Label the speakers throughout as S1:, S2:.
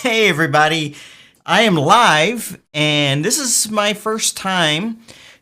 S1: Hey everybody, I am live and this is my first time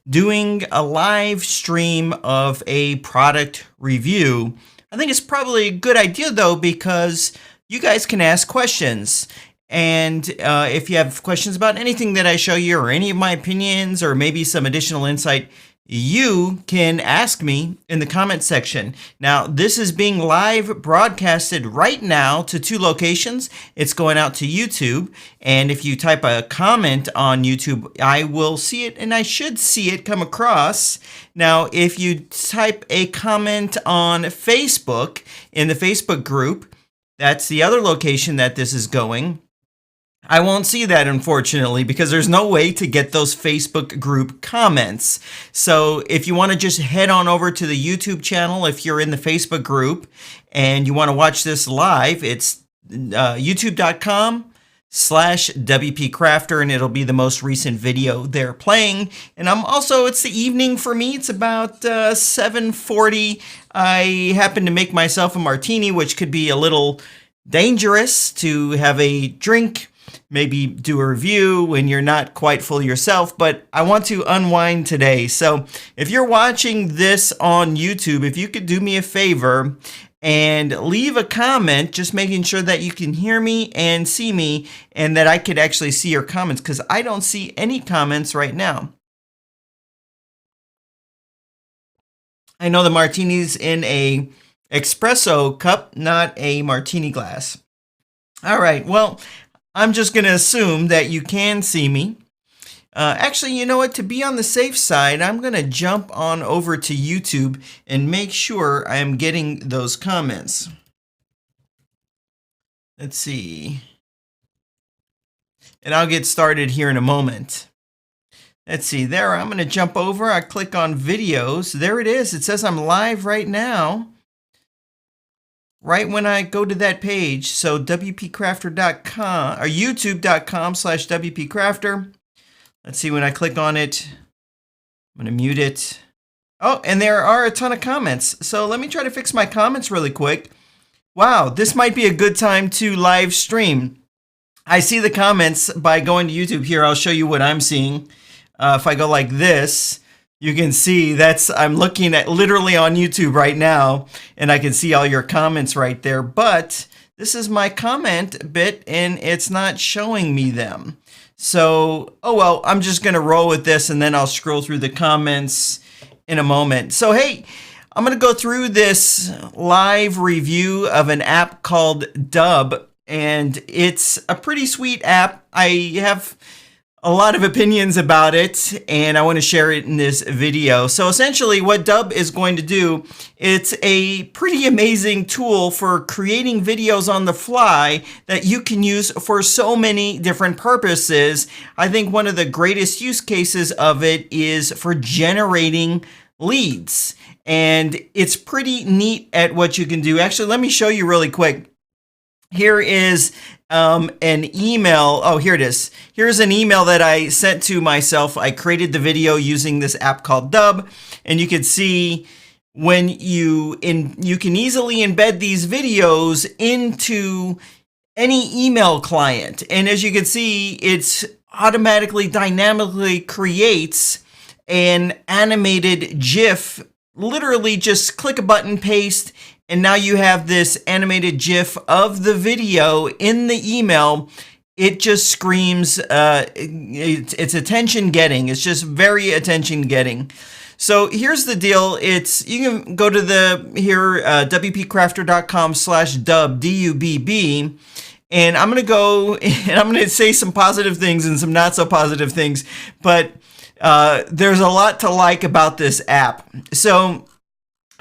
S1: doing a live stream of a product review. I think it's probably a good idea though because you guys can ask questions. And if you have questions about anything that I show you or any of my opinions or maybe some additional insight, you can ask me in the comment section. Now, this is being live broadcasted right now to 2 locations. It's going out to YouTube, and if you type a comment on YouTube, I will see it, and I should see it come across. Now, if you type a comment on Facebook, in the Facebook group, that's the other location that this is going. I won't see that, unfortunately, because there's no way to get those Facebook group comments. So if you want to just head on over to the YouTube channel, if you're in the Facebook group and you want to watch this live, it's youtube.com/WPCrafter, and it'll be the most recent video they're playing. And it's the evening for me. It's about 7:40. I happen to make myself a martini, which could be a little dangerous to have a drink, maybe do a review when you're not quite full yourself, but I want to unwind today. So if you're watching this on YouTube, if you could do me a favor and leave a comment, just making sure that you can hear me and see me and that I could actually see your comments, because I don't see any comments right now. I know the martini's in a espresso cup, not a martini glass. All right, well, I'm just going to assume that you can see me. Actually, you know what? To be on the safe side, I'm going to jump on over to YouTube and make sure I am getting those comments. Let's see. And I'll get started here in a moment. Let's see. There, I'm going to jump over. I click on videos. There it is. It says I'm live right now. Right when I go to that page, so WPCrafter.com or YouTube.com/WPCrafter. Let's see, when I click on it, I'm going to mute it. Oh, and there are a ton of comments. So let me try to fix my comments really quick. Wow, this might be a good time to live stream. I see the comments by going to YouTube here. I'll show you what I'm seeing. If I go like this, you can see I'm looking at literally on YouTube right now, and I can see all your comments right there. But this is my comment bit, and it's not showing me them. So, oh well, I'm just going to roll with this, and then I'll scroll through the comments in a moment. So, hey, I'm going to go through this live review of an app called Dubb, and it's a pretty sweet app. I have a lot of opinions about it, and I want to share it in this video. So essentially what Dubb is going to do, it's a pretty amazing tool for creating videos on the fly that you can use for so many different purposes. I think one of the greatest use cases of it is for generating leads, and it's pretty neat at what you can do. Actually, let me show you really quick. Here is an email. Oh, here it is. Here's an email that I sent to myself. I created the video using this app called Dubb, and you can see when you can easily embed these videos into any email client. And as you can see, it's automatically, dynamically creates an animated GIF. Literally just click a button, paste, and now you have this animated GIF of the video in the email. It just screams, it's attention getting. It's just very attention getting. So here's the deal. You can go to WPCrafter.com/Dubb, D-U-B-B, and I'm going to go and I'm going to say some positive things and some not so positive things, but there's a lot to like about this app. So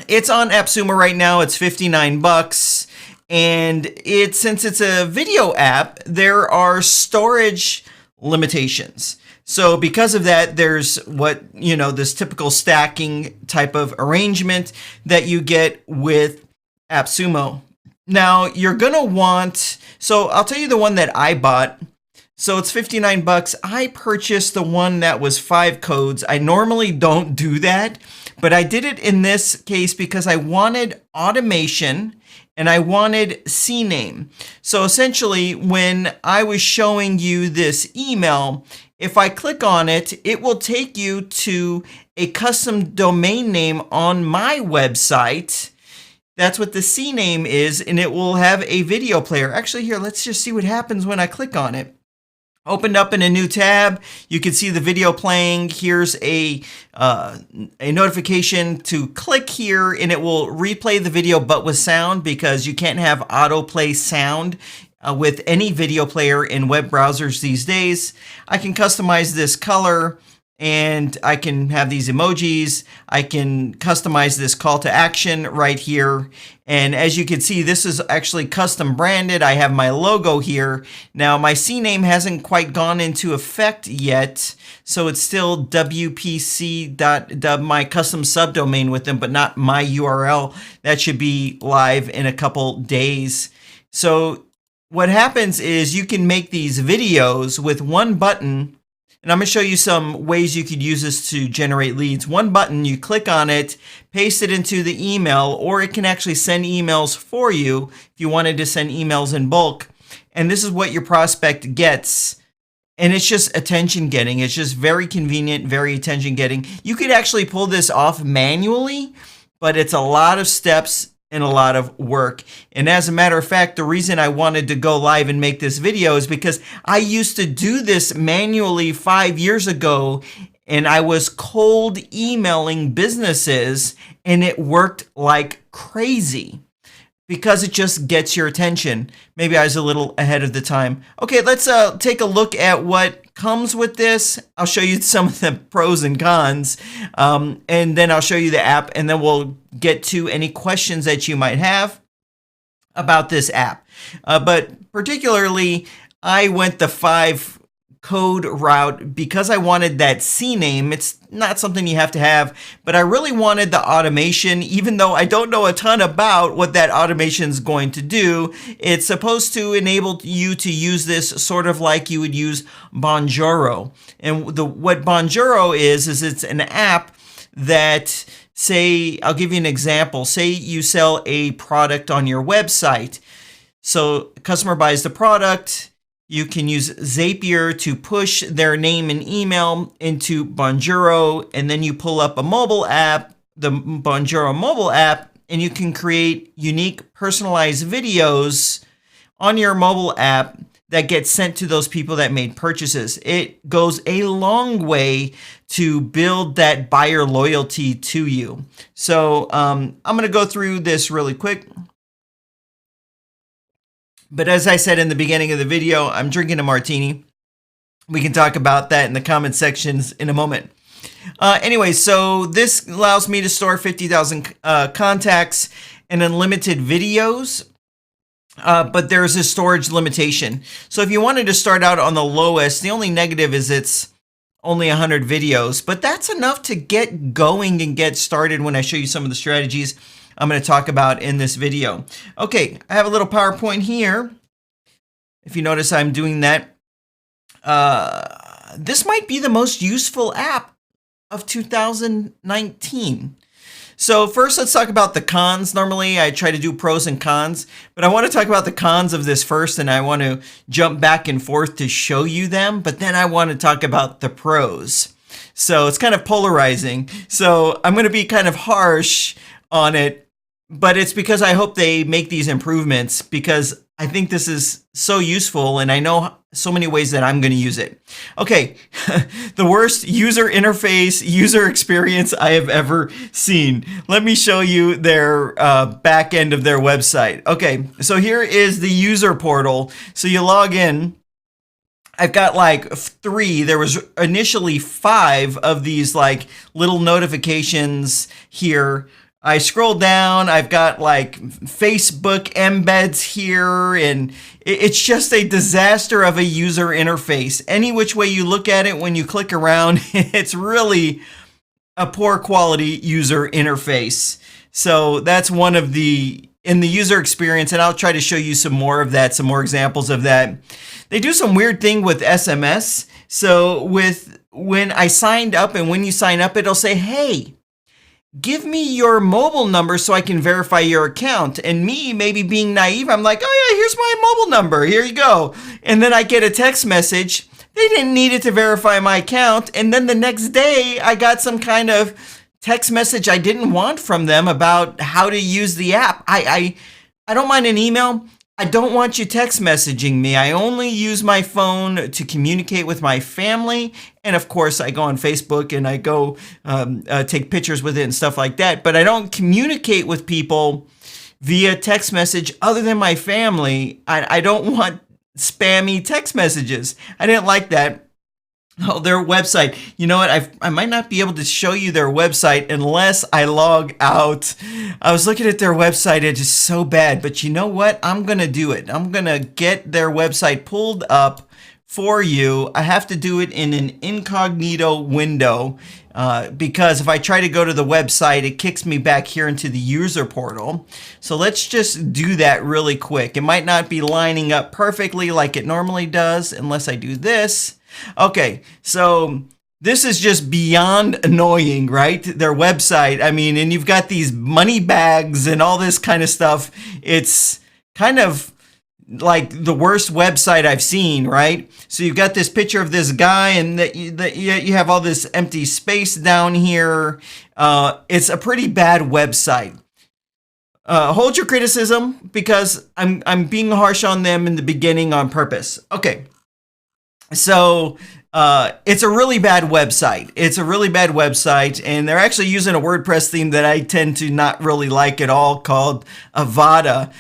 S1: it's on AppSumo right now. It's $59, and since it's a video app, there are storage limitations. So because of that, there's this typical stacking type of arrangement that you get with AppSumo. Now you're gonna want, so I'll tell you the one that I bought. So it's $59. I purchased the one that was 5 codes. I normally don't do that, but I did it in this case because I wanted automation and I wanted CNAME. So essentially, when I was showing you this email, if I click on it, it will take you to a custom domain name on my website. That's what the CNAME is, and it will have a video player. Actually, here, let's just see what happens when I click on it. Opened up in a new tab, you can see the video playing. Here's a notification to click here, and it will replay the video but with sound, because you can't have autoplay sound with any video player in web browsers these days. I can customize this color, and I can have these emojis. I can customize this call to action right here. And as you can see, this is actually custom branded. I have my logo here. Now, my CNAME hasn't quite gone into effect yet, so it's still WPC.Dubb, my custom subdomain with them, but not my URL. That should be live in a couple days. So what happens is you can make these videos with one button. And I'm going to show you some ways you could use this to generate leads. One button, you click on it, paste it into the email, or it can actually send emails for you if you wanted to send emails in bulk. And this is what your prospect gets. And it's just attention getting. It's just very convenient, very attention getting. You could actually pull this off manually, but it's a lot of steps and a lot of work. And as a matter of fact, the reason I wanted to go live and make this video is because I used to do this manually 5 years ago, and I was cold emailing businesses, and it worked like crazy because it just gets your attention. Maybe I was a little ahead of the time. Okay, let's take a look at what comes with this. I'll show you some of the pros and cons, and then I'll show you the app, and then we'll get to any questions that you might have about this app. But particularly, I went the 5 code route because I wanted that CNAME. It's not something you have to have, but I really wanted the automation, even though I don't know a ton about what that automation is going to do. It's supposed to enable you to use this sort of like you would use Bonjoro. And what Bonjoro is it's an app that, say, I'll give you an example. Say you sell a product on your website. So a customer buys the product. You can use Zapier to push their name and email into Bonjoro, and then you pull up a mobile app, the Bonjoro mobile app, and you can create unique personalized videos on your mobile app that get sent to those people that made purchases. It goes a long way to build that buyer loyalty to you. So I'm going to go through this really quick. But as I said in the beginning of the video, I'm drinking a martini. We can talk about that in the comment sections in a moment. Anyway, so this allows me to store 50,000 contacts and unlimited videos. But there's a storage limitation. So if you wanted to start out on the lowest, the only negative is it's only 100 videos. But that's enough to get going and get started when I show you some of the strategies I'm going to talk about in this video. Okay, I have a little PowerPoint here. If you notice, I'm doing that. This might be the most useful app of 2019. So first, let's talk about the cons. Normally, I try to do pros and cons, but I want to talk about the cons of this first, and I want to jump back and forth to show you them, but then I want to talk about the pros. So it's kind of polarizing. So I'm going to be kind of harsh on it, but it's because I hope they make these improvements, because I think this is so useful, and I know so many ways that I'm going to use it. Okay, the worst user interface, user experience I have ever seen. Let me show you their back end of their website. Okay, so here is the user portal. So you log in. I've got like 3. There was initially 5 of these like little notifications here. I scroll down, I've got like Facebook embeds here, and it's just a disaster of a user interface. Any which way you look at it, when you click around, it's really a poor quality user interface. So that's one of in the user experience, and I'll try to show you some more of that, some more examples of that. They do some weird thing with SMS. So when I signed up, and when you sign up, it'll say, hey, give me your mobile number so I can verify your account. And me, maybe being naive, I'm like, oh yeah, here's my mobile number. Here you go. And then I get a text message. They didn't need it to verify my account. And then the next day, I got some kind of text message I didn't want from them about how to use the app. I don't mind an email. I don't want you text messaging me. I only use my phone to communicate with my family. And of course, I go on Facebook and I go take pictures with it and stuff like that. But I don't communicate with people via text message other than my family. I don't want spammy text messages. I didn't like that. Oh, their website. You know what? I might not be able to show you their website unless I log out. I was looking at their website. It's just so bad. But you know what? I'm going to do it. I'm going to get their website pulled up for you. I have to do it in an incognito window because if I try to go to the website, it kicks me back here into the user portal. So let's just do that really quick. It might not be lining up perfectly like it normally does unless I do this. Okay, so this is just beyond annoying, right? Their website, I mean, and you've got these money bags and all this kind of stuff. It's kind of like the worst website I've seen, right? So you've got this picture of this guy and you have all this empty space down here. It's a pretty bad website. Hold your criticism because I'm being harsh on them in the beginning on purpose. Okay. So it's a really bad website. It's a really bad website, and they're actually using a WordPress theme that I tend to not really like at all called Avada.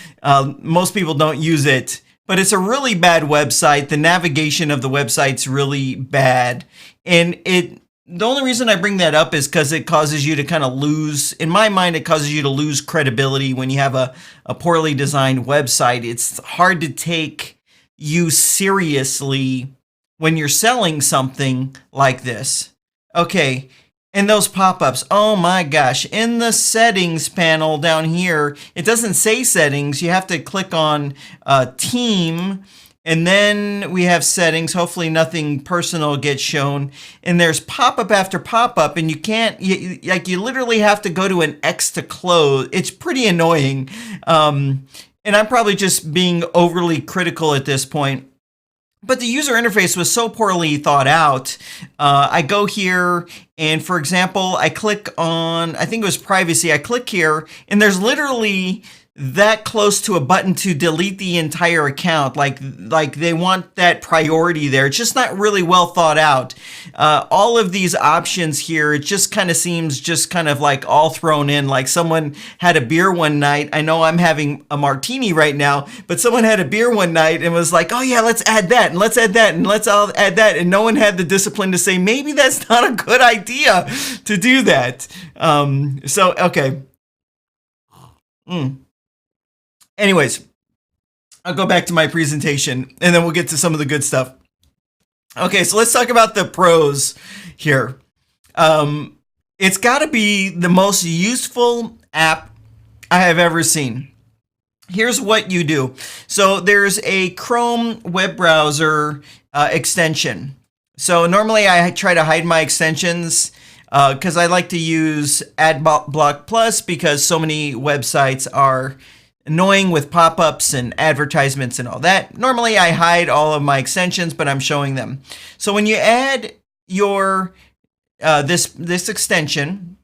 S1: Most people don't use it, but it's a really bad website. The navigation of the website's really bad, and the only reason I bring that up is because it causes you to kind of lose, in my mind, it causes you to lose credibility when you have a poorly designed website. It's hard to take you seriously when you're selling something like this. Okay, and those pop-ups, oh my gosh, in the settings panel down here, it doesn't say settings. You have to click on team, and then we have settings. Hopefully nothing personal gets shown. And there's pop-up after pop-up, and you literally have to go to an X to close. It's pretty annoying. And I'm probably just being overly critical at this point. But the user interface was so poorly thought out. I go here and, for example, I click on, I think it was privacy. I click here and there's literally that close to a button to delete the entire account. Like they want that priority there. It's just not really well thought out. All of these options here, it just kind of seems just kind of like all thrown in, like someone had a beer one night. I know I'm having a martini right now, but someone had a beer one night and was like, oh yeah, let's add that and let's add that and let's all add that. And no one had the discipline to say, maybe that's not a good idea to do that. Okay. Anyways, I'll go back to my presentation and then we'll get to some of the good stuff. Okay, so let's talk about the pros here. It's got to be the most useful app I have ever seen. Here's what you do. So there's a Chrome web browser extension. So normally I try to hide my extensions because I like to use AdBlock Plus because so many websites are annoying with pop-ups and advertisements and all that. Normally I hide all of my extensions, but I'm showing them. So when you add your this extension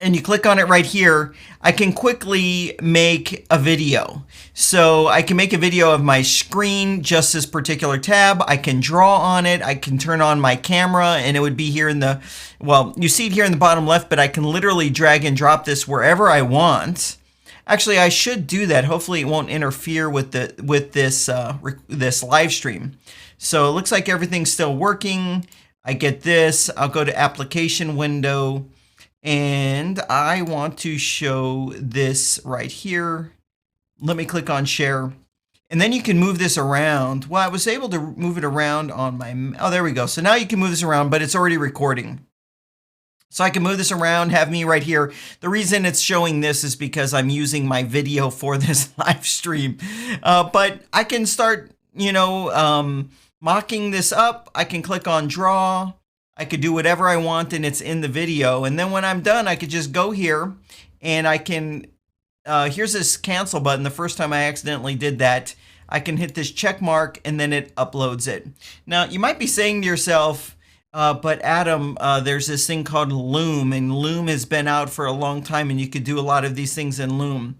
S1: and you click on it right here, I can quickly make a video. So I can make a video of my screen, just this particular tab. I can draw on it. I can turn on my camera and it would be here in the, well, you see it here in the bottom left, but I can literally drag and drop this wherever I want. Actually, I should do that. Hopefully it won't interfere with this live stream. So it looks like everything's still working. I get this. I'll go to application window and I want to show this right here. Let me click on share. And then you can move this around. Well, I was able to move it around on my, oh, there we go. So now you can move this around, but it's already recording. So I can move this around, have me right here. The reason it's showing this is because I'm using my video for this live stream. But I can start, mocking this up. I can click on draw. I could do whatever I want and it's in the video. And then when I'm done, I could just go here and I can, here's this cancel button. The first time I accidentally did that, I can hit this check mark and then it uploads it. Now, you might be saying to yourself, but Adam, there's this thing called Loom, and Loom has been out for a long time, and you could do a lot of these things in Loom.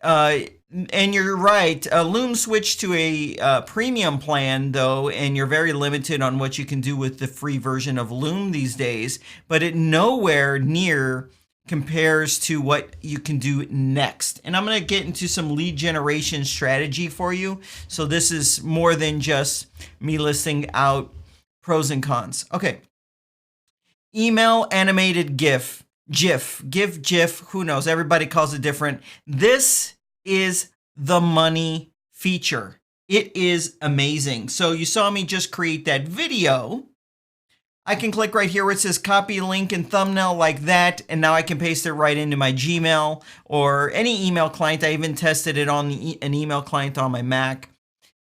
S1: And you're right. Loom switched to a premium plan, though, and you're very limited on what you can do with the free version of Loom these days. But it nowhere near compares to what you can do next. And I'm going to get into some lead generation strategy for you. So this is more than just me listing out pros and cons. Okay. Email animated GIF, GIF, who knows? Everybody calls it different. This is the money feature. It is amazing. So you saw me just create that video. I can click right here where it says copy link and thumbnail like that, and now I can paste it right into my Gmail or any email client. I even tested it on an email client on my Mac.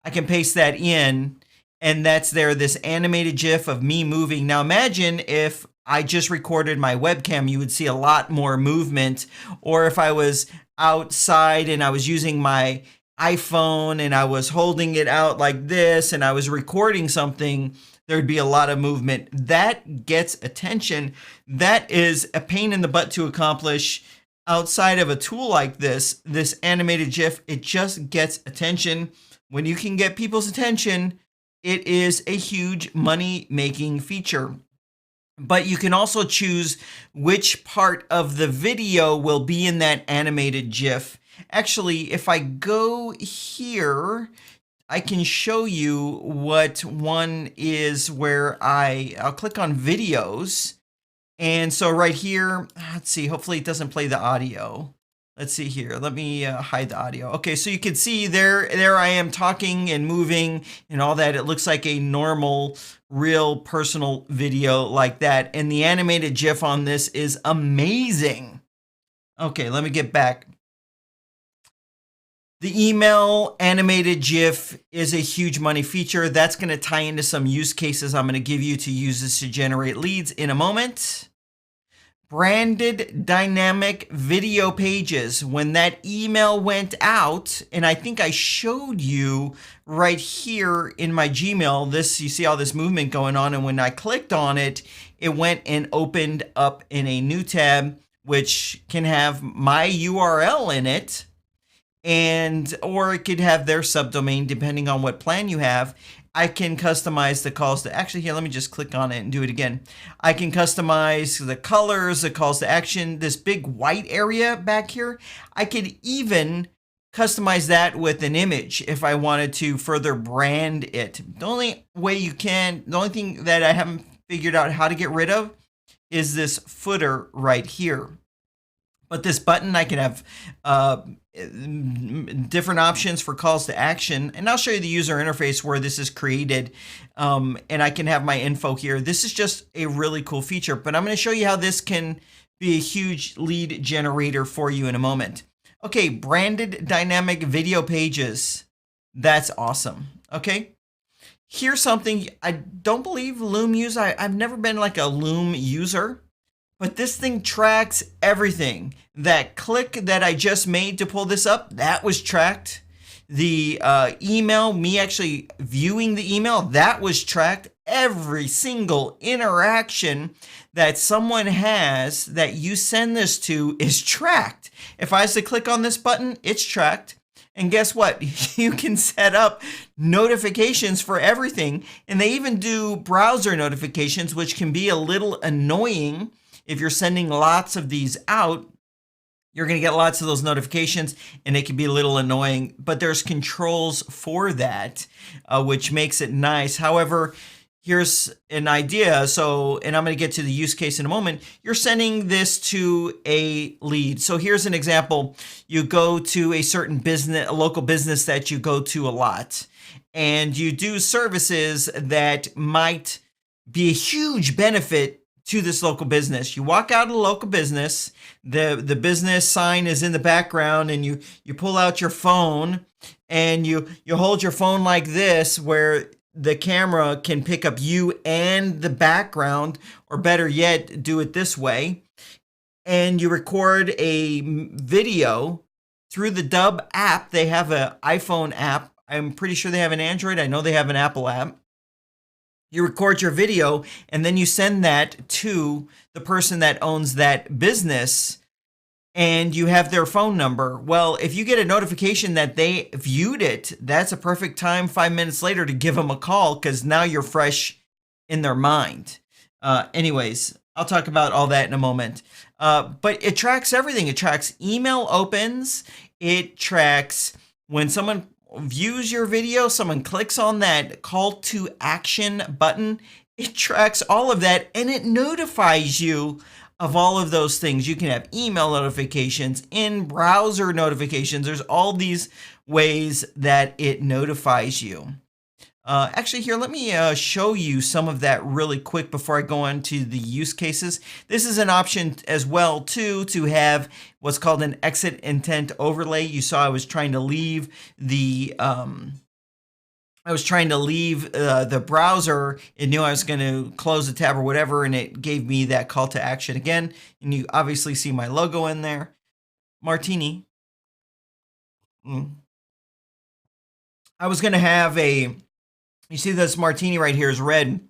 S1: I can paste that in, and that's there, this animated GIF of me moving. Now imagine if I just recorded my webcam, you would see a lot more movement. Or if I was outside and I was using my iPhone and I was holding it out like this and I was recording something, there'd be a lot of movement. That gets attention. That is a pain in the butt to accomplish outside of a tool like this animated GIF. It just gets attention. When you can get people's attention, it is a huge money-making feature. But you can also choose which part of the video will be in that animated GIF. Actually, if I go here, I can show you what one is where I'll click on videos. And so right here, let's see, hopefully it doesn't play the audio. Let's see here. Let me hide the audio. Okay, so you can see there I am talking and moving and all that. It looks like a normal, real personal video like that. And the animated GIF on this is amazing. Okay, let me get back. The email animated GIF is a huge money feature. That's going to tie into some use cases I'm going to give you to use this to generate leads in a moment. Branded dynamic video pages. When that email went out, and I think I showed you right here in my Gmail, this, you see all this movement going on, and when I clicked on it, it went and opened up in a new tab, which can have my URL in it, or it could have their subdomain depending on what plan you have. I can customize the calls to action. Here, let me just click on it and do it again. I can customize the colors, the calls to action, this big white area back here. I could even customize that with an image if I wanted to further brand it. The only thing that I haven't figured out how to get rid of is this footer right here. But this button, I can have different options for calls to action. And I'll show you the user interface where this is created. And I can have my info here. This is just a really cool feature. But I'm going to show you how this can be a huge lead generator for you in a moment. Okay, branded dynamic video pages. That's awesome. Okay. Here's something I don't believe Loom uses. I've never been like a Loom user. But this thing tracks everything. That click that I just made to pull this up, that was tracked. The email, me actually viewing the email, that was tracked. Every single interaction that someone has that you send this to is tracked. If I was to click on this button, it's tracked. And guess what? You can set up notifications for everything. And they even do browser notifications, which can be a little annoying. If you're sending lots of these out, you're going to get lots of those notifications and it can be a little annoying, but there's controls for that, which makes it nice. However, here's an idea. So, and I'm going to get to the use case in a moment. You're sending this to a lead. So here's an example. You go to a certain business, a local business that you go to a lot, and you do services that might be a huge benefit to this local business. You walk out of the local business, the business sign is in the background, and you pull out your phone and you hold your phone like this, where the camera can pick up you and the background, or better yet, do it this way. And you record a video through the Dubb app. They have an iPhone app. I'm pretty sure they have an Android. I know they have an Apple app. You record your video and then you send that to the person that owns that business, and you have their phone number. Well, if you get a notification that they viewed it, that's a perfect time 5 minutes later to give them a call, because now you're fresh in their mind. Anyways, I'll talk about all that in a moment. But it tracks everything. It tracks email opens. It tracks when someone views your video, someone clicks on that call to action button. It tracks all of that, and it notifies you of all of those things. You can have email notifications, in-browser notifications. There's all these ways that it notifies you. Actually, here, let me show you some of that really quick before I go on to the use cases. This is an option as well, too, to have what's called an exit intent overlay. You saw I was trying to leave the the browser. It knew I was going to close the tab or whatever, and it gave me that call to action again. And you obviously see my logo in there. Martini. I was going to have a... You see this martini right here is red.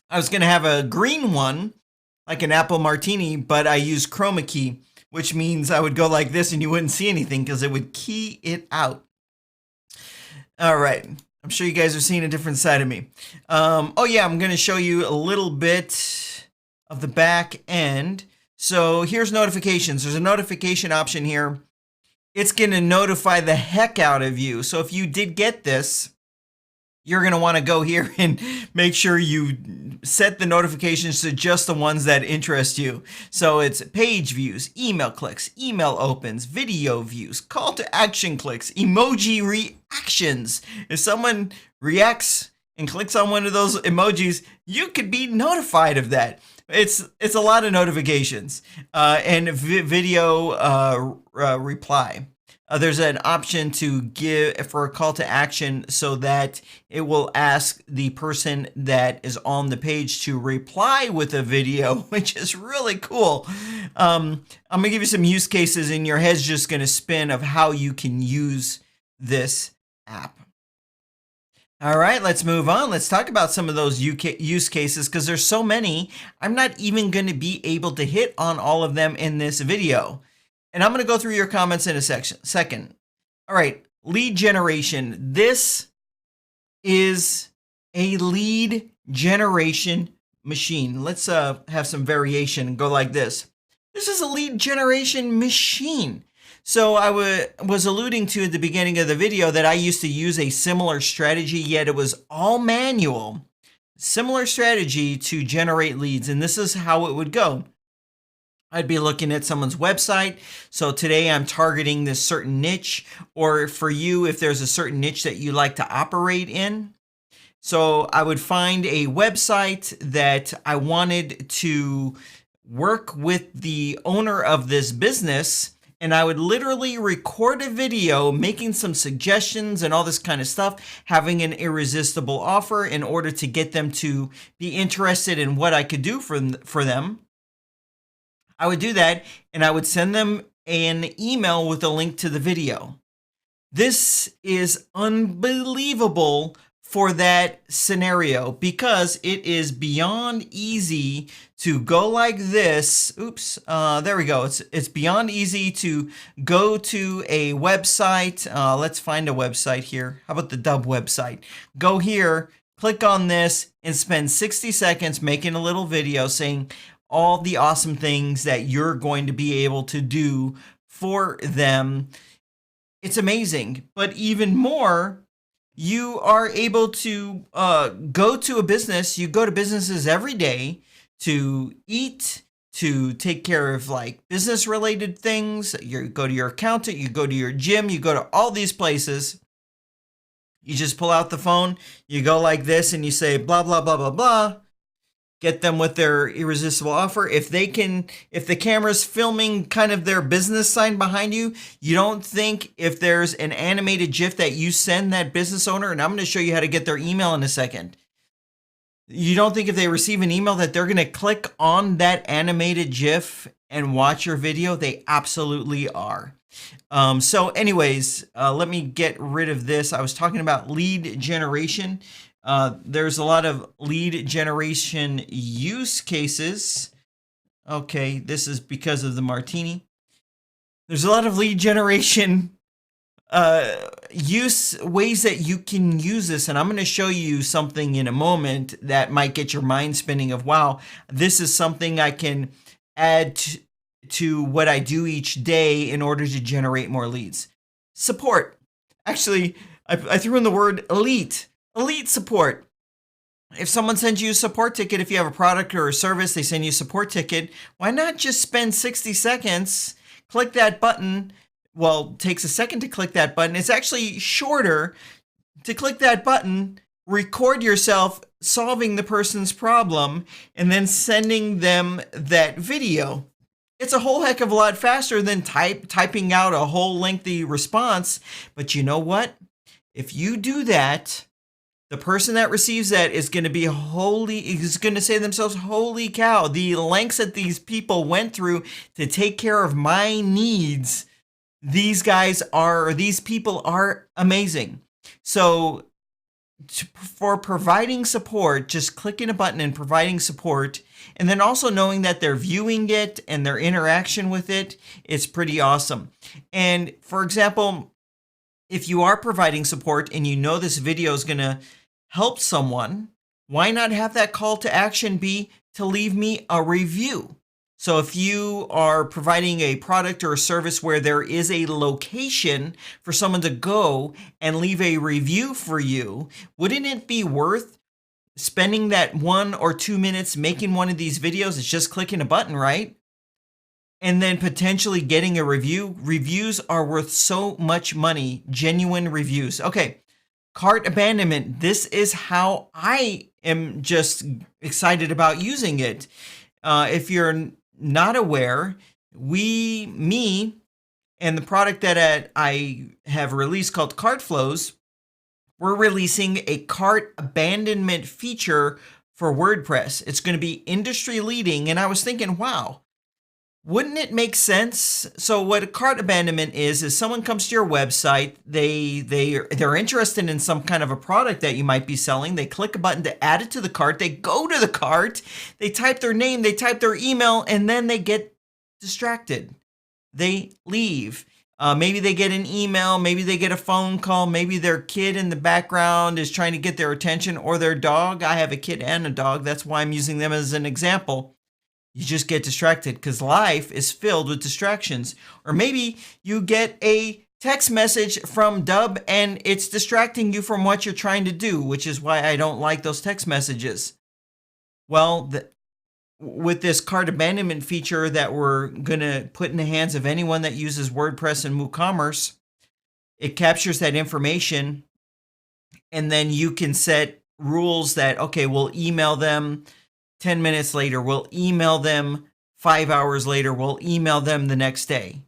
S1: I was going to have a green one, like an apple martini, but I used chroma key, which means I would go like this and you wouldn't see anything because it would key it out. All right. I'm sure you guys are seeing a different side of me. Oh yeah, I'm going to show you a little bit of the back end. So here's notifications. There's a notification option here. It's going to notify the heck out of you. So if you did get this, you're going to want to go here and make sure you set the notifications to just the ones that interest you. So it's page views, email clicks, email opens, video views, call to action clicks, emoji reactions. If someone reacts and clicks on one of those emojis, you could be notified of that. It's a lot of notifications, and video reply. There's an option to give for a call to action so that it will ask the person that is on the page to reply with a video, which is really cool. I'm going to give you some use cases, and your head's just going to spin of how you can use this app. All right, let's move on. Let's talk about some of those use cases, because there's so many. I'm not even going to be able to hit on all of them in this video. And I'm going to go through your comments in a second. All right, lead generation. This is a lead generation machine. Let's have some variation and go like this. This is a lead generation machine. So I was alluding to at the beginning of the video that I used to use a similar strategy, yet it was all manual. Similar strategy to generate leads, and this is how it would go. I'd be looking at someone's website. So today I'm targeting this certain niche, or for you, if there's a certain niche that you like to operate in. So I would find a website that I wanted to work with the owner of this business, and I would literally record a video making some suggestions and all this kind of stuff, having an irresistible offer in order to get them to be interested in what I could do for them. I would do that, and I would send them an email with a link to the video. This is unbelievable for that scenario, because it is beyond easy to go like this. Oops, there we go. It's beyond easy to go to a website. Let's find a website here. How about the Dubb website? Go here, click on this, and spend 60 seconds making a little video saying all the awesome things that you're going to be able to do for them. It's amazing. But even more, you are able to go to a business. You go to businesses every day to eat, to take care of like business related things. You go to your accountant, you go to your gym, you go to all these places. You just pull out the phone, you go like this, and you say blah, blah, blah, blah, blah. get them with their irresistible offer. If the camera's filming kind of their business sign behind you, you don't think if there's an animated GIF that you send that business owner, and I'm going to show you how to get their email in a second. You don't think if they receive an email that they're going to click on that animated GIF and watch your video? They absolutely are. So anyways, let me get rid of this. I was talking about lead generation. There's a lot of lead generation use cases. Okay, this is because of the martini. There's a lot of lead generation ways that you can use this, and I'm going to show you something in a moment that might get your mind spinning of, wow, this is something I can add to what I do each day in order to generate more leads. Support. Actually, I threw in the word elite support. If someone sends you a support ticket, if you have a product or a service, they send you a support ticket, why not just spend 60 seconds, click that button? Well, it takes a second to click that button. It's actually shorter to click that button, record yourself solving the person's problem, and then sending them that video. It's a whole heck of a lot faster than typing out a whole lengthy response. But you know what? If you do that, the person that receives that is going to say to themselves, holy cow, the lengths that these people went through to take care of my needs. These people are amazing. So for providing support, just clicking a button and providing support, and then also knowing that they're viewing it and their interaction with it, it's pretty awesome. And for example, if you are providing support and you know this video is going to help someone, why not have that call to action be to leave me a review? So if you are providing a product or a service where there is a location for someone to go and leave a review for you, wouldn't it be worth spending that 1 or 2 minutes making one of these videos? It's just clicking a button, right? And then potentially getting a review. Reviews are worth so much money, genuine reviews. Okay, cart abandonment. This is how I am just excited about using it. If you're not aware, me and the product that I have released called Cart Flows, we're releasing a cart abandonment feature for WordPress. It's going to be industry leading. And I was thinking, wow, wouldn't it make sense? So what a cart abandonment is someone comes to your website, they're interested in some kind of a product that you might be selling. They click a button to add it to the cart. They go to the cart, they type their name, they type their email, and then they get distracted. They leave. Maybe they get an email, maybe they get a phone call, maybe their kid in the background is trying to get their attention, or their dog. I have a kid and a dog. That's why I'm using them as an example. You just get distracted because life is filled with distractions. Or maybe you get a text message from Dubb and it's distracting you from what you're trying to do, which is why I don't like those text messages. Well, with this cart abandonment feature that we're going to put in the hands of anyone that uses WordPress and WooCommerce, it captures that information, and then you can set rules that, okay, we'll email them 10 minutes later, we'll email them 5 hours later, we'll email them the next day.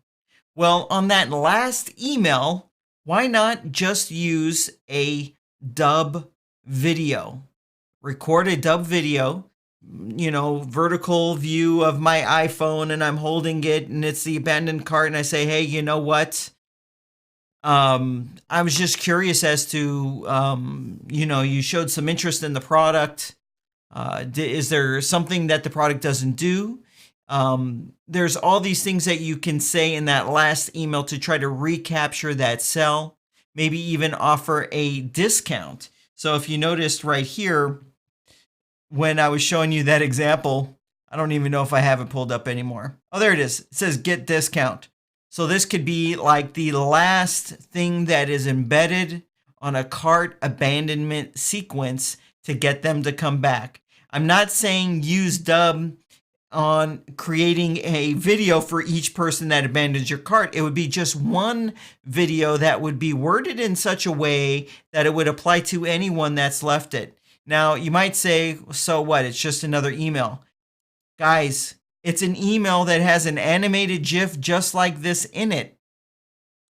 S1: Well, on that last email, why not just use a Dubb video? Record a Dubb video, vertical view of my iPhone, and I'm holding it and it's the abandoned cart, and I say, hey, you know what? I was just curious as to, you showed some interest in the product. Is there something that the product doesn't do? There's all these things that you can say in that last email to try to recapture that sell, maybe even offer a discount. So if you noticed right here, when I was showing you that example, I don't even know if I have it pulled up anymore. Oh, there it is. It says get discount. So this could be like the last thing that is embedded on a cart abandonment sequence to get them to come back. I'm not saying use Dubb on creating a video for each person that abandons your cart. It would be just one video that would be worded in such a way that it would apply to anyone that's left it. Now, you might say, so what? It's just another email. Guys, it's an email that has an animated GIF just like this in it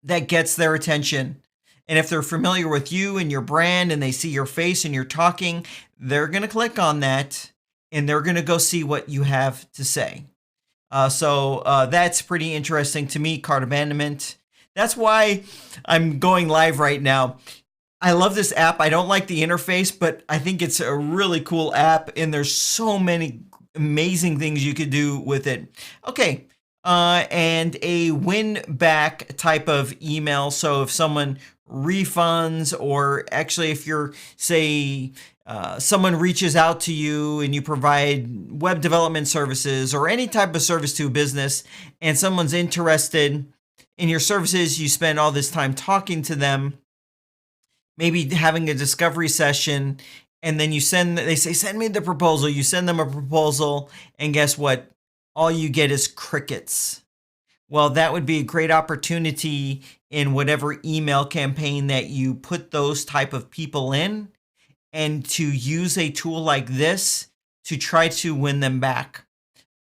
S1: that gets their attention. And if they're familiar with you and your brand and they see your face and you're talking, they're going to click on that and they're going to go see what you have to say. So that's pretty interesting to me, cart abandonment. That's why I'm going live right now. I love this app. I don't like the interface, but I think it's a really cool app, and there's so many amazing things you could do with it. Okay, and a win back type of email. So if someone refunds, or actually if you're, say, someone reaches out to you and you provide web development services or any type of service to a business, and someone's interested in your services, you spend all this time talking to them, maybe having a discovery session, and then they say, send me the proposal. You send them a proposal, and guess what? All you get is crickets. Well, that would be a great opportunity in whatever email campaign that you put those type of people in, and to use a tool like this to try to win them back.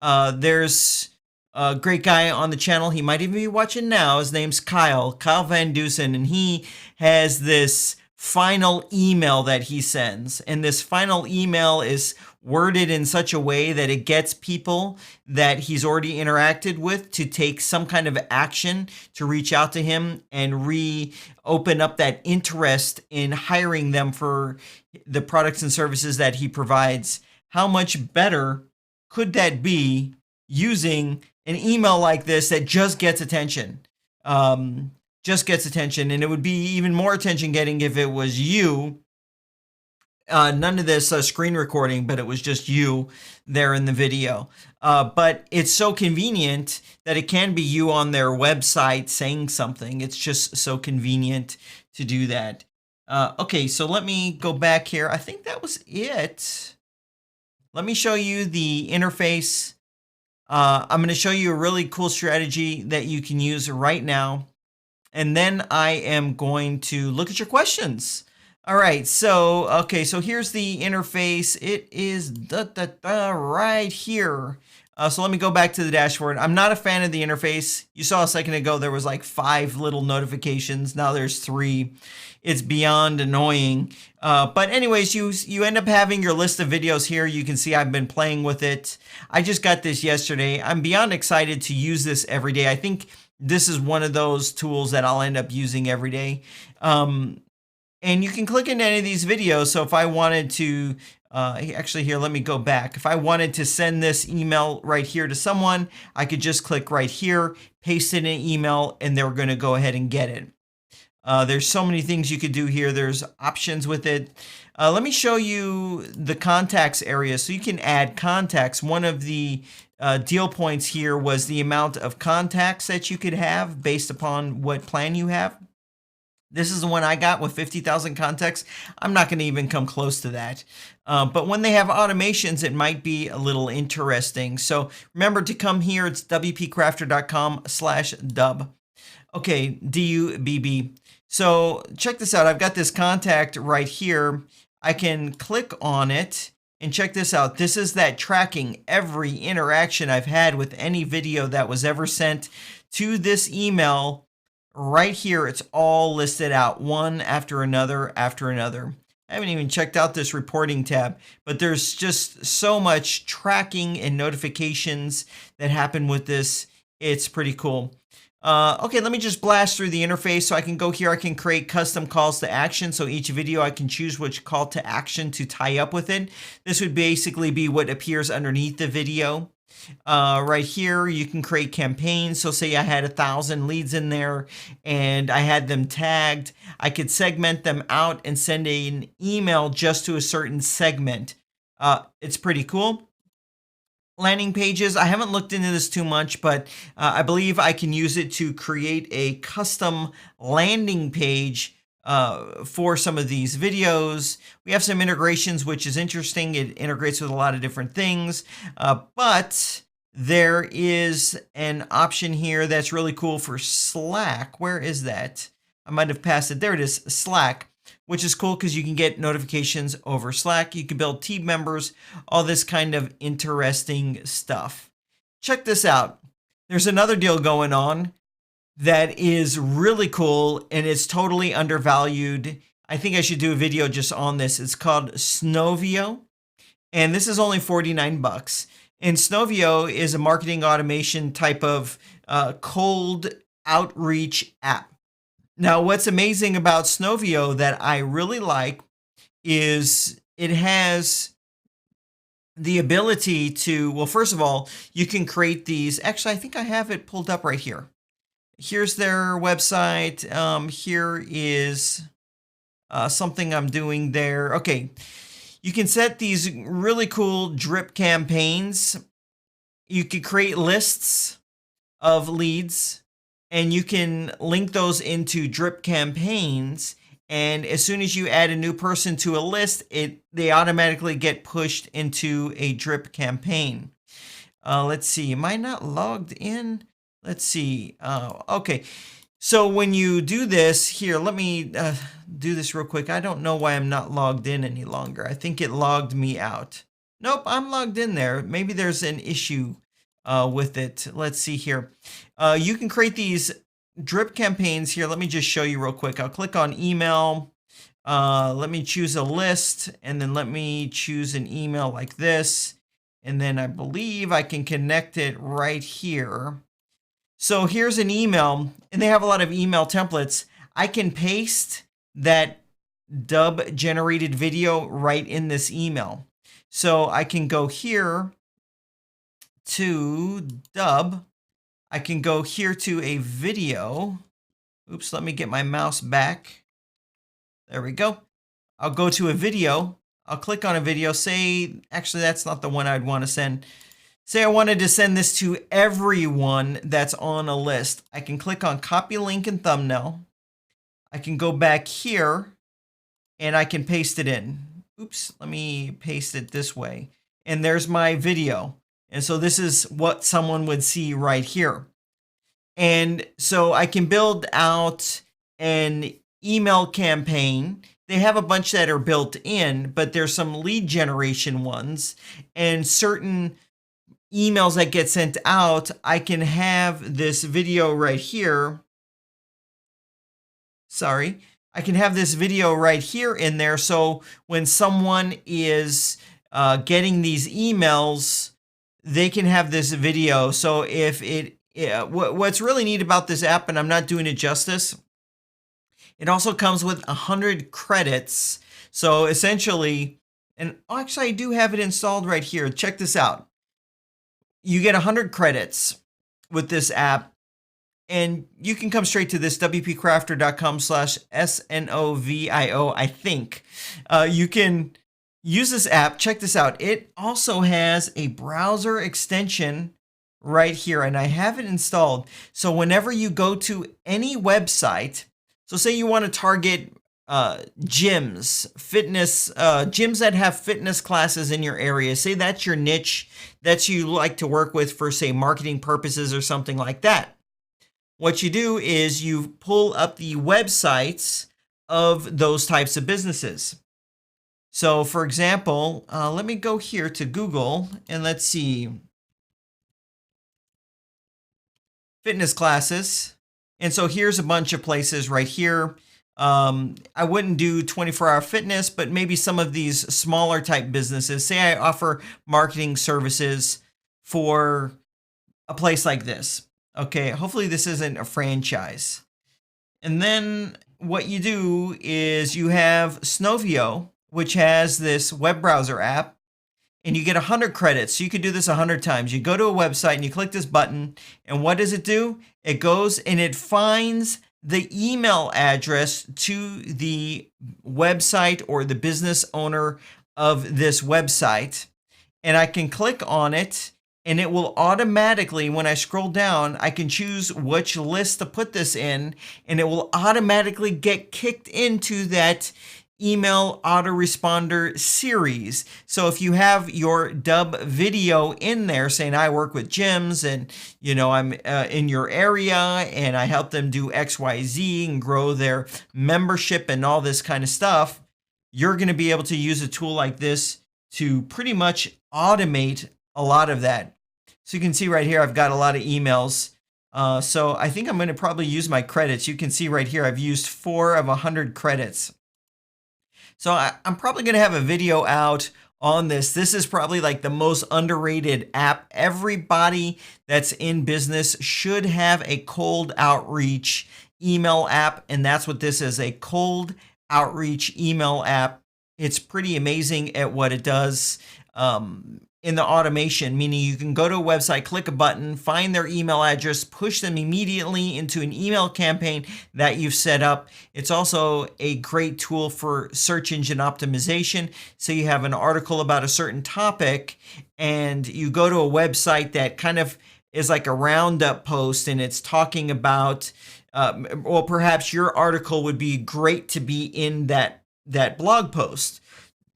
S1: There's a great guy on the channel. He might even be watching now. His name's Kyle Van Dusen, and he has this final email that he sends. And this final email is worded in such a way that it gets people that he's already interacted with to take some kind of action to reach out to him and reopen up that interest in hiring them for the products and services that he provides. How much better could that be using an email like this that just gets attention? And it would be even more attention getting if it was you. None of this screen recording, but it was just you there in the video. But it's so convenient that it can be you on their website saying something. It's just so convenient to do that. Okay, so let me go back here. I think that was it. Let me show you the interface. I'm going to show you a really cool strategy that you can use right now. And then I am going to look at your questions. All right, so, okay, so here's the interface. It is right here. So let me go back to the dashboard. I'm not a fan of the interface. You saw a second ago there was like 5 little notifications. Now there's 3. It's beyond annoying. But anyways, you end up having your list of videos here. You can see I've been playing with it. I just got this yesterday. I'm beyond excited to use this every day. I think this is one of those tools that I'll end up using every day. And you can click into any of these videos. So if I wanted to, actually here, let me go back. If I wanted to send this email right here to someone, I could just click right here, paste it in an email, and they're going to go ahead and get it. There's so many things you could do here. There's options with it. Let me show you the contacts area. So you can add contacts. One of the deal points here was the amount of contacts that you could have based upon what plan you have. This is the one I got with 50,000 contacts. I'm not going to even come close to that. But when they have automations, it might be a little interesting. So remember to come here. It's WPCrafter.com/Dubb. Okay, DUBB. So check this out. I've got this contact right here. I can click on it and check this out. This is that tracking every interaction I've had with any video that was ever sent to this email. Right here, it's all listed out, one after another after another. I haven't even checked out this reporting tab, but there's just so much tracking and notifications that happen with this. It's pretty cool. Okay, let me just blast through the interface. So I can go here, I can create custom calls to action. So each video I can choose which call to action to tie up with it. This would basically be what appears underneath the video. Right here, you can create campaigns. So say I had 1,000 leads in there and I had them tagged. I could segment them out and send an email just to a certain segment. It's pretty cool. Landing pages, I haven't looked into this too much, but I believe I can use it to create a custom landing page for some of these videos. We have some integrations, which is interesting. It integrates with a lot of different things, but there is an option here that's really cool for Slack. Where is that? I might have passed it. There it is, Slack. which is cool because you can get notifications over Slack. You can build team members, all this kind of interesting stuff. Check this out. There's another deal going on that is really cool and it's totally undervalued. I think I should do a video just on this. It's called Snovio, and this is only 49 bucks. And Snovio is a marketing automation type of cold outreach app. Now, what's amazing about Snovio that I really like is it has the ability to, well, first of all, you can create these. Actually, I think I have it pulled up right here. Here's their website. Here is something I'm doing there. Okay, you can set these really cool drip campaigns. You can create lists of leads, and you can link those into drip campaigns. And as soon as you add a new person to a list, they automatically get pushed into a drip campaign. Let's see, am I not logged in? Let's see. Okay. So when you do this here, let me do this real quick. I don't know why I'm not logged in any longer. I think it logged me out. Nope, I'm logged in there. Maybe there's an issue with it. Let's see here. You can create these drip campaigns here. Let me just show you real quick. I'll click on email. Let me choose a list, and then let me choose an email like this. And then I believe I can connect it right here. So here's an email, and they have a lot of email templates. I can paste that Dubb generated video right in this email. So I can go here to Dubb. I can go here to a video. Oops, let me get my mouse back. There we go. I'll go to a video. I'll click on a video. Say, actually, that's not the one I'd want to send. Say I wanted to send this to everyone that's on a list. I can click on copy link and thumbnail. I can go back here and I can paste it in. Oops, let me paste it this way. And there's my video. And so this is what someone would see right here. And so I can build out an email campaign. They have a bunch that are built in, but there's some lead generation ones and certain emails that get sent out. I can have this video right here. Sorry. I can have this video right here in there. So when someone is getting these emails, they can have this video. So if what's really neat about this app, and I'm not doing it justice, it also comes with 100 credits. So essentially, and actually I do have it installed right here. Check this out. You get 100 credits with this app, and you can come straight to this WPCrafter.com/SNOVIO, I think. You can use this app. Check this out. It also has a browser extension right here, and I have it installed. So whenever you go to any website, so say you want to target gyms, fitness, gyms that have fitness classes in your area. Say that's your niche that you like to work with for, say, marketing purposes or something like that. What you do is you pull up the websites of those types of businesses. So for example, let me go here to Google and let's see. Fitness classes. And so here's a bunch of places right here. I wouldn't do 24-hour fitness, but maybe some of these smaller type businesses. Say I offer marketing services for a place like this. Okay, hopefully this isn't a franchise. And then what you do is you have Snovio, which has this web browser app, and you get 100 credits. So you could do this 100 times. You go to a website and you click this button, and what does it do? It goes and it finds the email address to the website or the business owner of this website. And I can click on it and it will automatically, when I scroll down, I can choose which list to put this in, and it will automatically get kicked into that email autoresponder series. So if you have your Dubb video in there saying I work with gyms and I'm in your area and I help them do XYZ and grow their membership and all this kind of stuff, you're going to be able to use a tool like this to pretty much automate a lot of that. So you can see right here, I've got a lot of emails. So I think I'm going to probably use my credits. You can see right here, I've used 4 of 100 credits. So I'm probably going to have a video out on this. This is probably like the most underrated app. Everybody that's in business should have a cold outreach email app. And that's what this is, a cold outreach email app. It's pretty amazing at what it does. In the automation, meaning you can go to a website, click a button, find their email address, push them immediately into an email campaign that you've set up. It's also a great tool for search engine optimization. So you have an article about a certain topic and you go to a website that kind of is like a roundup post and it's talking about, well, perhaps your article would be great to be in that blog post.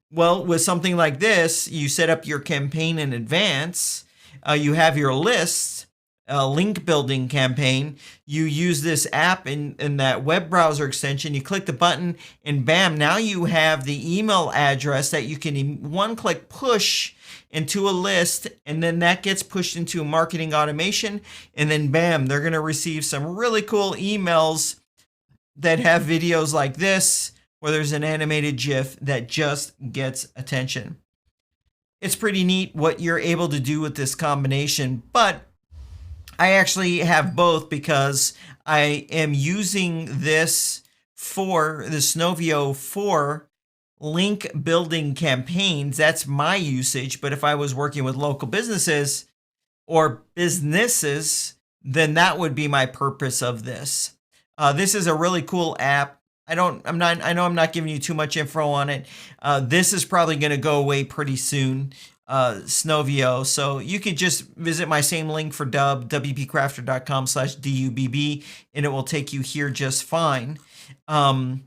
S1: Well, with something like this, you set up your campaign in advance. You have your lists, link building campaign. You use this app in that web browser extension. You click the button and bam, now you have the email address that you can one-click push into a list, and then that gets pushed into a marketing automation. And then bam, they're going to receive some really cool emails that have videos like this, where there's an animated GIF that just gets attention. It's pretty neat what you're able to do with this combination, but I actually have both because I am using this for the Snovio for link building campaigns. That's my usage, but if I was working with local businesses or businesses, then that would be my purpose of this. This is a really cool app. I know I'm not giving you too much info on it. This is probably going to go away pretty soon, Snovio. So you could just visit my same link for Dubb, WPCrafter.com/DUBB, and it will take you here just fine. Or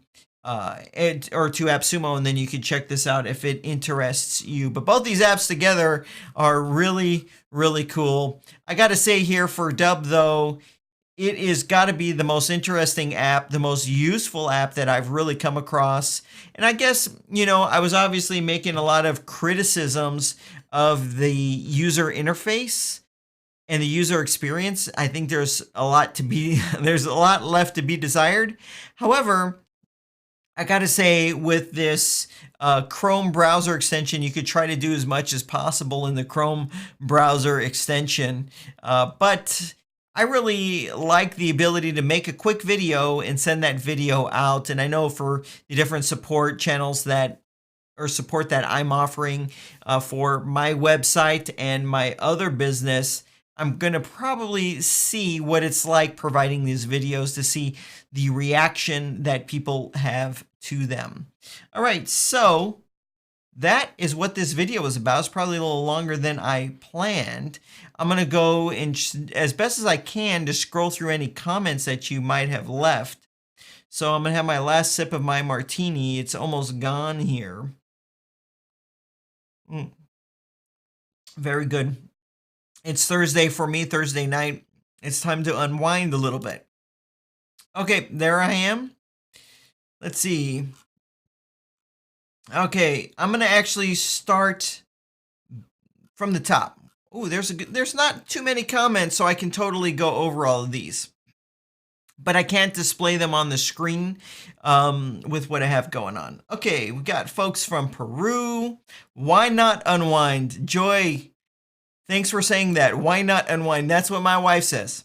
S1: to AppSumo, and then you can check this out if it interests you. But both these apps together are really, really cool. I got to say here for Dubb, though, it is got to be the most interesting app, the most useful app that I've really come across. And I guess, I was obviously making a lot of criticisms of the user interface and the user experience. I think there's a lot left to be desired. However, I got to say with this Chrome browser extension, you could try to do as much as possible in the Chrome browser extension. But I really like the ability to make a quick video and send that video out. And I know for the different support channels support that I'm offering for my website and my other business, I'm going to probably see what it's like providing these videos to see the reaction that people have to them. All right, so that is what this video was about. It's probably a little longer than I planned. I'm going to go and as best as I can to scroll through any comments that you might have left. So I'm going to have my last sip of my martini. It's almost gone here. Very good. It's Thursday for me, Thursday night. It's time to unwind a little bit. Okay, there I am. Let's see. Okay, I'm going to actually start from the top. Oh, there's not too many comments, so I can totally go over all of these. But I can't display them on the screen with what I have going on. Okay, we got folks from Peru. Why not unwind? Joy, thanks for saying that. Why not unwind? That's what my wife says.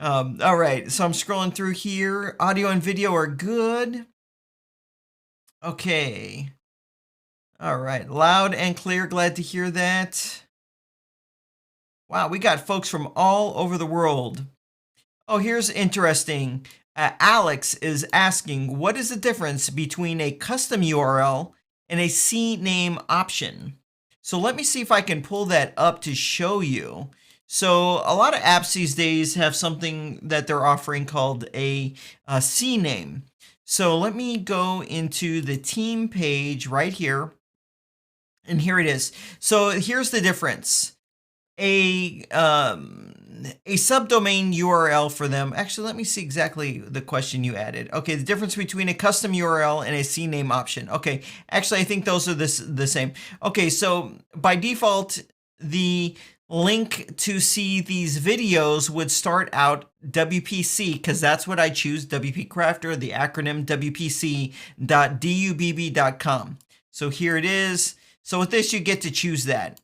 S1: All right, so I'm scrolling through here. Audio and video are good. Okay. All right, loud and clear. Glad to hear that. Wow, we got folks from all over the world. Oh, here's interesting. Alex is asking, what is the difference between a custom URL and a CNAME option? So let me see if I can pull that up to show you. So a lot of apps these days have something that they're offering called a CNAME. So let me go into the team page right here. And here it is. So here's the difference. A subdomain URL for them. Actually, let me see exactly the question you added. Okay, the difference between a custom URL and a CNAME option. Okay, actually, I think those are the same. Okay, so by default, the link to see these videos would start out WPC, because that's what I choose, WP Crafter, the acronym WPC.dubb.com. So here it is. So with this, you get to choose that.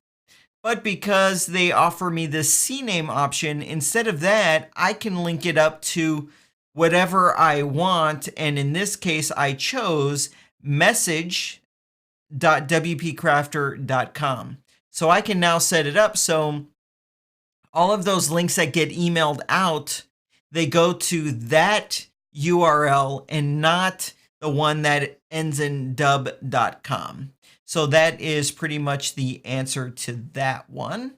S1: But because they offer me the CNAME option, instead of that, I can link it up to whatever I want. And in this case, I chose message.WPCrafter.com. So I can now set it up so all of those links that get emailed out, they go to that URL and not the one that ends in dubb.com. So that is pretty much the answer to that one.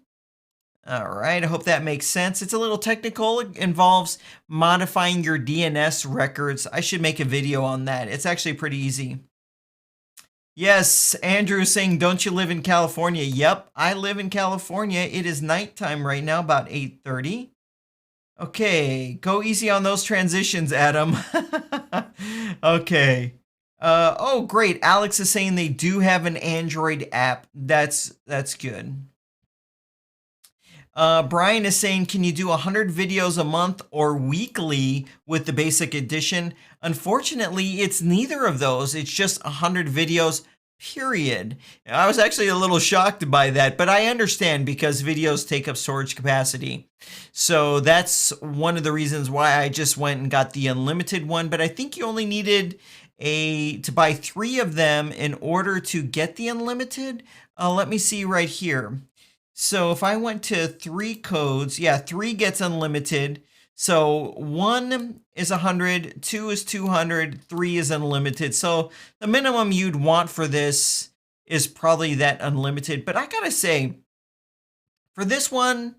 S1: All right, I hope that makes sense. It's a little technical. It involves modifying your DNS records. I should make a video on that. It's actually pretty easy. Yes, Andrew is saying, don't you live in California? Yep, I live in California. It is nighttime right now, about 8:30. Okay, go easy on those transitions, Adam. Okay. Oh, great. Alex is saying they do have an Android app. That's good. Brian is saying, can you do 100 videos a month or weekly with the basic edition? Unfortunately, it's neither of those. It's just 100 videos, period. I was actually a little shocked by that, but I understand because videos take up storage capacity. So that's one of the reasons why I just went and got the unlimited one, but I think you only needed to buy 3 of them in order to get the unlimited. Let me see right here. So if I went to 3 codes, yeah, 3 gets unlimited. So 1 is 100, 2 is 200, 3 is unlimited. So the minimum you'd want for this is probably that unlimited. But I gotta say, for this one,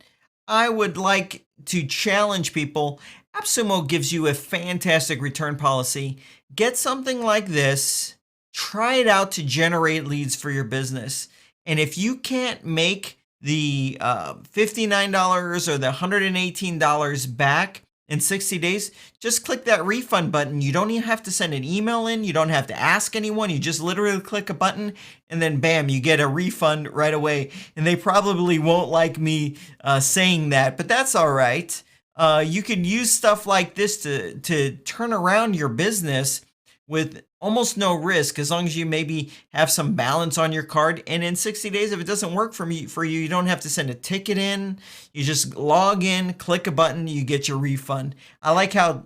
S1: I would like to challenge people. AppSumo gives you a fantastic return policy. Get something like this, try it out to generate leads for your business. And if you can't make the $59 or the $118 back in 60 days, just click that refund button. You don't even have to send an email in. You don't have to ask anyone. You just literally click a button and then bam, you get a refund right away. And they probably won't like me saying that, but that's all right. You can use stuff like this to turn around your business with almost no risk, as long as you maybe have some balance on your card. And in 60 days, if it doesn't work for you, you don't have to send a ticket in. You just log in, click a button, you get your refund. I like how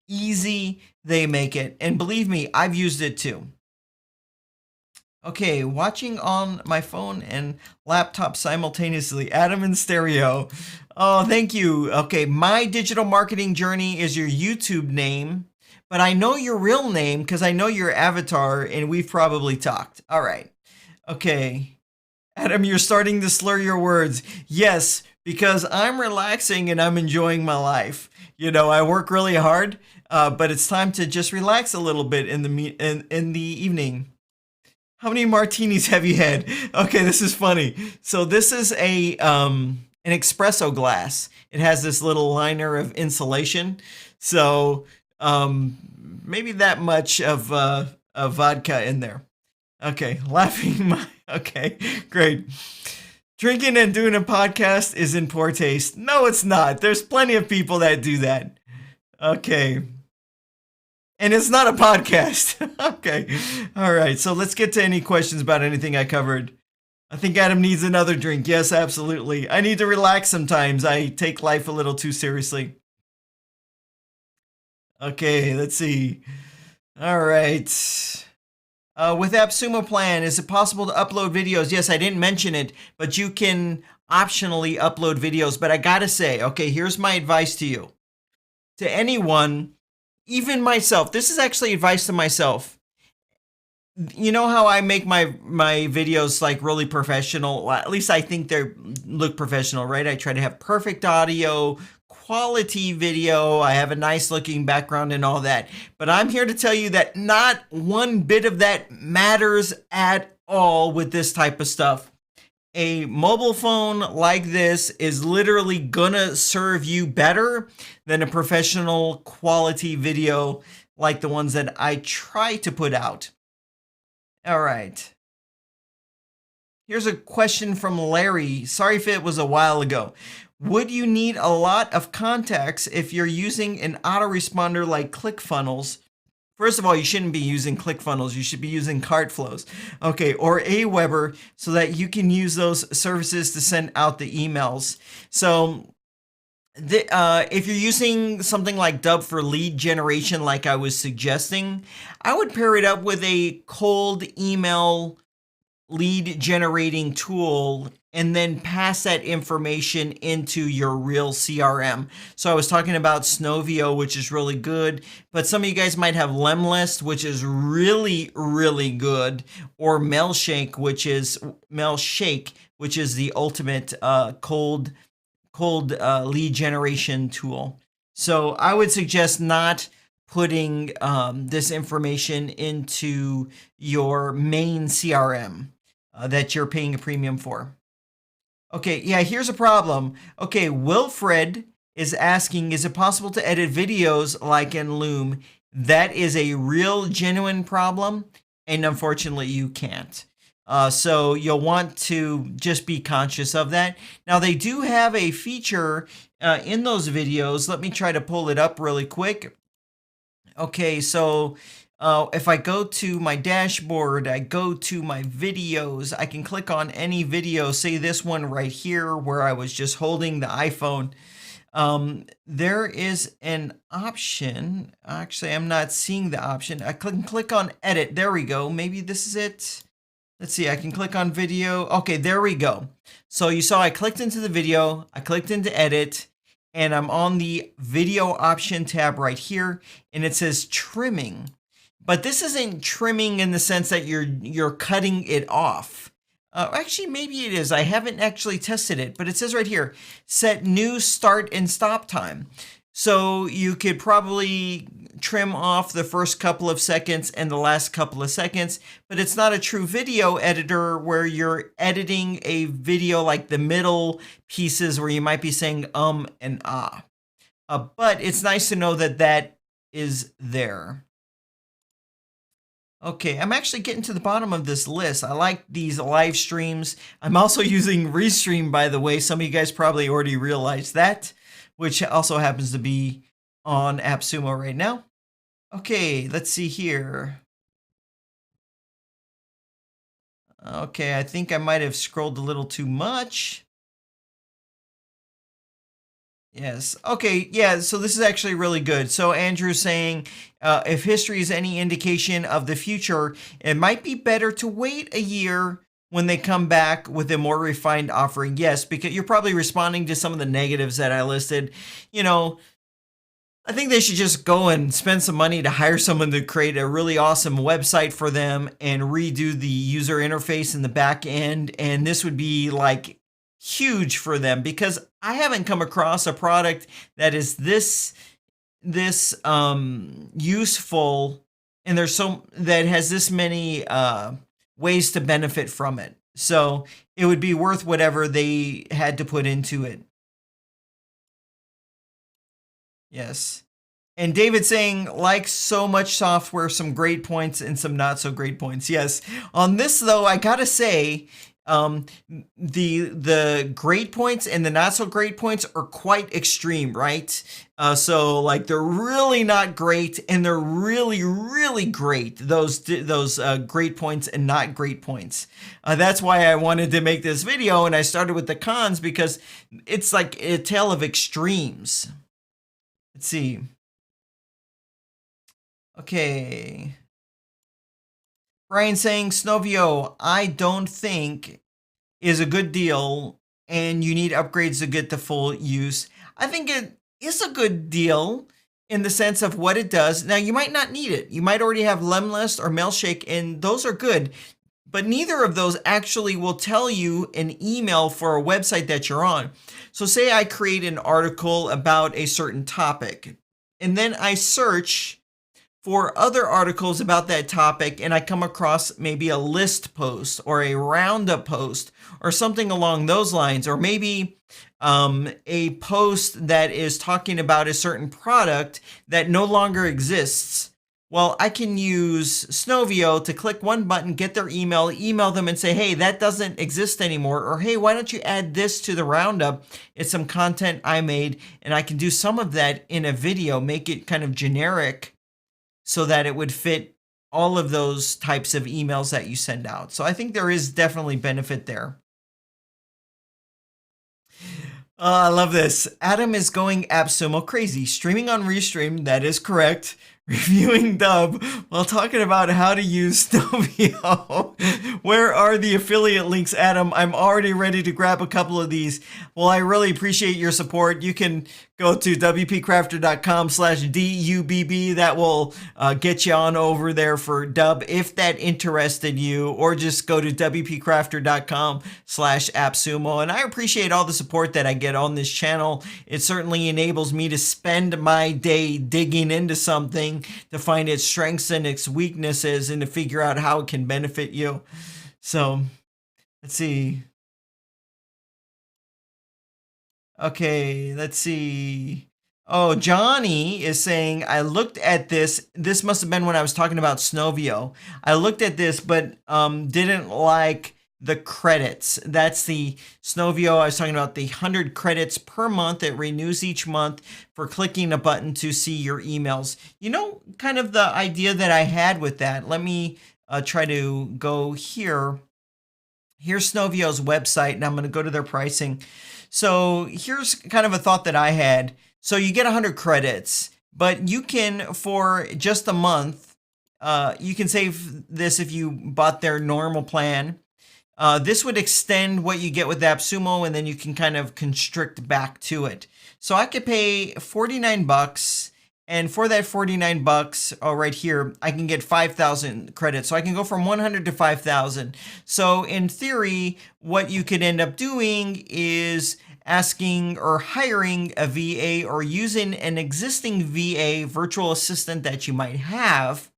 S1: easy they make it. And believe me, I've used it too. Okay, watching on my phone and laptop simultaneously. Adam in stereo. Oh, thank you. Okay, My Digital Marketing Journey is your YouTube name. But I know your real name because I know your avatar and we've probably talked. All right. Okay. Adam, you're starting to slur your words. Yes, because I'm relaxing and I'm enjoying my life. You know, I work really hard, but it's time to just relax a little bit in the evening. How many martinis have you had? Okay, this is funny. So this is an espresso glass. It has this little liner of insulation. So maybe that much of vodka in there. Okay, laughing. Okay, great. Drinking and doing a podcast is in poor taste. No, it's not. There's plenty of people that do that. Okay. And it's not a podcast. Okay. All right. So let's get to any questions about anything I covered. I think Adam needs another drink. Yes, absolutely. I need to relax sometimes. I take life a little too seriously. Okay, let's see. All right. With AppSumo Plan, is it possible to upload videos? Yes, I didn't mention it, but you can optionally upload videos. But I gotta say, okay, here's my advice to you. To anyone, even myself, this is actually advice to myself. You know how I make my videos like really professional? Well, at least I think they look professional, right? I try to have perfect audio, quality video. I have a nice looking background and all that. But I'm here to tell you that not one bit of that matters at all with this type of stuff. A mobile phone like this is literally gonna serve you better than a professional quality video like the ones that I try to put out. All right. Here's a question from Larry. Sorry if it was a while ago. Would you need a lot of contacts if you're using an autoresponder like ClickFunnels? First of all, you shouldn't be using ClickFunnels. You should be using Cartflows, okay, or Aweber, so that you can use those services to send out the emails. So if you're using something like Dubb for lead generation, like I was suggesting, I would pair it up with a cold email lead generating tool and then pass that information into your real CRM. So I was talking about Snovio, which is really good, but some of you guys might have Lemlist, which is really, really good, or Mailshake, which is the ultimate cold lead generation tool. So I would suggest not putting this information into your main CRM that you're paying a premium for. Okay, yeah, here's a problem. Okay, Wilfred is asking, is it possible to edit videos like in Loom? That is a real, genuine problem, and unfortunately you can't. So you'll want to just be conscious of that. Now, they do have a feature in those videos. Let me try to pull it up really quick. Okay, so if I go to my dashboard, I go to my videos, I can click on any video, say this one right here where I was just holding the iPhone. There is an option. Actually, I'm not seeing the option. I can click on edit. There we go. Maybe this is it. Let's see, I can click on video. Okay, there we go. So you saw I clicked into the video, I clicked into edit, and I'm on the video option tab right here, and it says trimming. But this isn't trimming in the sense that you're cutting it off. Actually, maybe it is. I haven't actually tested it, but it says right here, set new start and stop time. So you could probably trim off the first couple of seconds and the last couple of seconds, but it's not a true video editor where you're editing a video like the middle pieces where you might be saying and ah. But it's nice to know that that is there. Okay, I'm actually getting to the bottom of this list. I like these live streams. I'm also using Restream, by the way. Some of you guys probably already realized that, which also happens to be on AppSumo right now. Okay, let's see here. Okay, I think I might have scrolled a little too much. Yes. Okay. Yeah. So this is actually really good. So Andrew's saying, if history is any indication of the future, it might be better to wait a year when they come back with a more refined offering. Yes, because you're probably responding to some of the negatives that I listed. You know, I think they should just go and spend some money to hire someone to create a really awesome website for them and redo the user interface in the back end. And this would be like huge for them, because I haven't come across a product that is this useful, and that has this many ways to benefit from it. So it would be worth whatever they had to put into it. Yes. And David saying, like so much software, some great points and some not so great points. Yes. On this though, I gotta say, the great points and the not so great points are quite extreme, right? So like they're really not great and they're really, really great. Those great points and not great points. That's why I wanted to make this video, and I started with the cons because it's like a tale of extremes. Let's see. Okay. Brian saying, Snovio, I don't think is a good deal, and you need upgrades to get the full use. I think it is a good deal in the sense of what it does. Now, you might not need it. You might already have Lemlist or Mailshake, and those are good. but neither of those actually will tell you an email for a website that you're on. So say I create an article about a certain topic, and then I search for other articles about that topic, and I come across maybe a list post or a roundup post or something along those lines, or maybe a post that is talking about a certain product that no longer exists. Well, I can use Snovio to click one button, get their email them and say, hey, that doesn't exist anymore. Or, hey, why don't you add this to the roundup? It's some content I made, and I can do some of that in a video, make it kind of generic so that it would fit all of those types of emails that you send out. So I think there is definitely benefit there. Oh, I love this. Adam is going AppSumo crazy. Streaming on Restream, that is correct. Reviewing Dubb while talking about how to use Snovio. Where are the affiliate links, Adam? I'm already ready to grab a couple of these. Well, I really appreciate your support. You can go to WPCrafter.com/DUBB. That will get you on over there for Dubb if that interested you, or just go to WPCrafter.com/AppSumo. And I appreciate all the support that I get on this channel. It certainly enables me to spend my day digging into something to find its strengths and its weaknesses and to figure out how it can benefit you. So let's see. Okay, let's see. Oh, Johnny is saying, I looked at this. This must have been when I was talking about Snovio. I looked at this, but didn't like the credits. That's the Snovio. I was talking about the 100 credits per month. It renews each month for clicking a button to see your emails. You know, kind of the idea that I had with that. Let me try to go here. Here's Snovio's website, and I'm going to go to their pricing. So here's kind of a thought that I had. So you get 100 credits, but you can, for just a month, you can save this if you bought their normal plan. This would extend what you get with AppSumo, and then you can kind of constrict back to it. So I could pay 49 bucks, and for that 49 bucks, right here, I can get 5,000 credits. So I can go from 100 to 5,000. So in theory, what you could end up doing is asking or hiring a VA or using an existing VA virtual assistant that you might have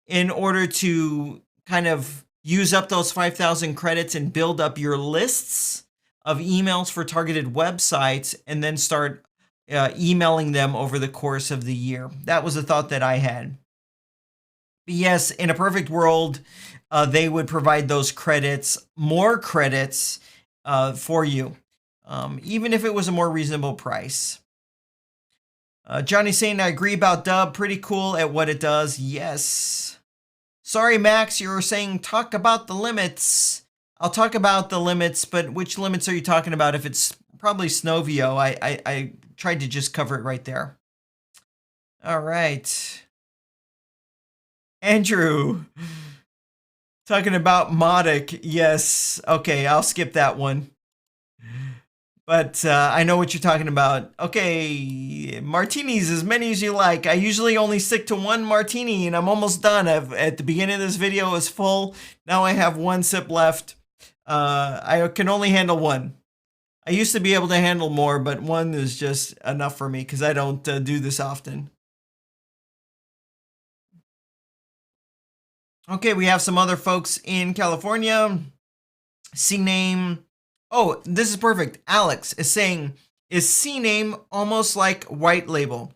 S1: in order to kind of use up those 5,000 credits and build up your lists of emails for targeted websites, and then start emailing them over the course of the year. That was a thought that I had. But yes, in a perfect world, they would provide those credits, more credits for you, even if it was a more reasonable price. Johnny's saying, I agree about Dubb. Pretty cool at what it does. Yes. Sorry, Max, you were saying talk about the limits. I'll talk about the limits, but which limits are you talking about? If it's probably Snovio, I tried to just cover it right there. All right. Andrew, talking about Modic. Yes. Okay, I'll skip that one. But I know what you're talking about. Okay, martinis, as many as you like. I usually only stick to one martini, and I'm almost done. At the beginning of this video, it was full. Now I have one sip left. I can only handle one. I used to be able to handle more, but one is just enough for me because I don't do this often. Okay, we have some other folks in California. CName. Oh, this is perfect. Alex is saying, is CName almost like white label?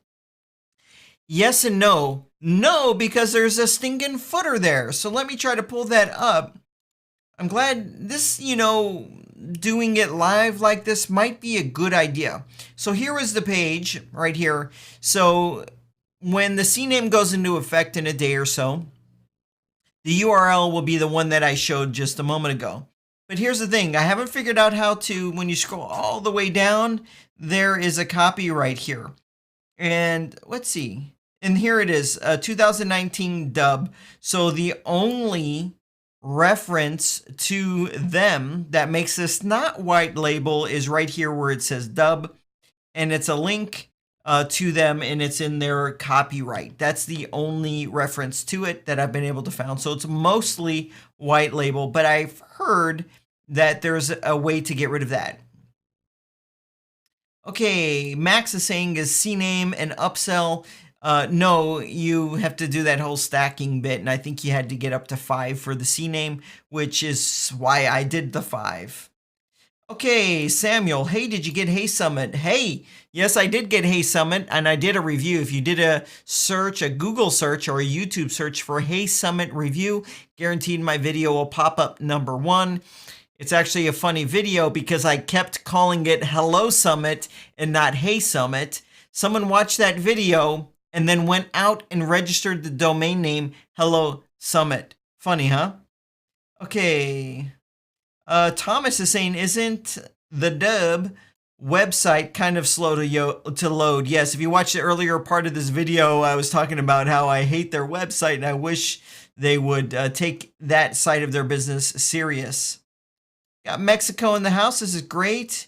S1: Yes and no. No, because there's a stinking footer there. So let me try to pull that up. I'm glad this, doing it live like this might be a good idea. So here is the page right here. So when the CName goes into effect in a day or so, the URL will be the one that I showed just a moment ago. But here's the thing. I haven't figured out how to, when you scroll all the way down, there is a copyright here. And let's see. And here it is, 2019 Dubb. So the only reference to them that makes this not white label is right here where it says Dubb, and it's a link to them, and it's in their copyright. That's the only reference to it that I've been able to find. So it's mostly white label, but I've heard that there's a way to get rid of that. Okay, Max is saying, is CNAME an upsell? No, you have to do that whole stacking bit, and I think you had to get up to 5 for the CNAME, which is why I did the 5. Okay, Samuel, hey, did you get Hey Summit? Hey, yes, I did get Hey Summit, and I did a review. If you did a search, a Google search or a YouTube search for Hey Summit review, guaranteed my video will pop up number 1. It's actually a funny video because I kept calling it Hello Summit and not Hey Summit. Someone watched that video and then went out and registered the domain name Hello Summit. Funny, huh? Okay. Thomas is saying, isn't the Dubb website kind of slow to load? Yes, if you watched the earlier part of this video, I was talking about how I hate their website and I wish they would take that side of their business serious. Got Mexico in the house. This is great.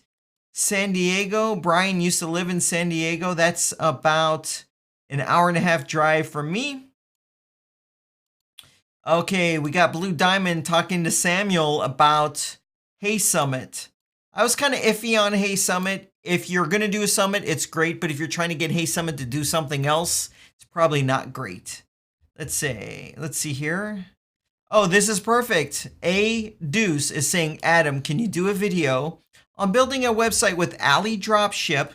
S1: San Diego. Brian used to live in San Diego. That's about an hour-and-a-half drive from me. Okay, we got Blue Diamond talking to Samuel about Hey Summit. I was kind of iffy on Hey Summit. If you're going to do a summit, it's great. But if you're trying to get Hey Summit to do something else, it's probably not great. Let's see here. Oh, this is perfect. A Deuce is saying, Adam, can you do a video on building a website with Ali Dropship,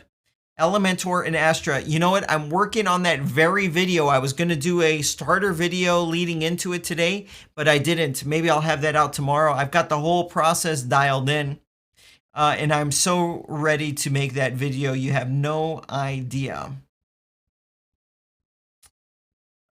S1: Elementor, and Astra? You know what? I'm working on that very video. I was going to do a starter video leading into it today, but I didn't. Maybe I'll have that out tomorrow. I've got the whole process dialed in, and I'm so ready to make that video. You have no idea.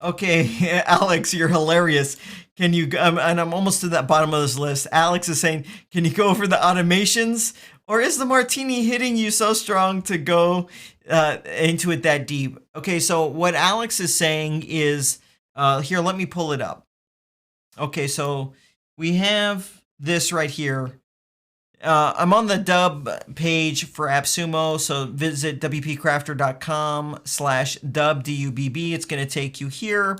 S1: Okay, Alex, you're hilarious. Can you, and I'm almost to that bottom of this list. Alex is saying, can you go over the automations? Or is the martini hitting you so strong to go into it that deep? Okay, so what Alex is saying is, here, let me pull it up. Okay, so we have this right here. I'm on the Dubb page for AppSumo, so visit WPCrafter.com/Dubb, D-U-B-B. It's going to take you here.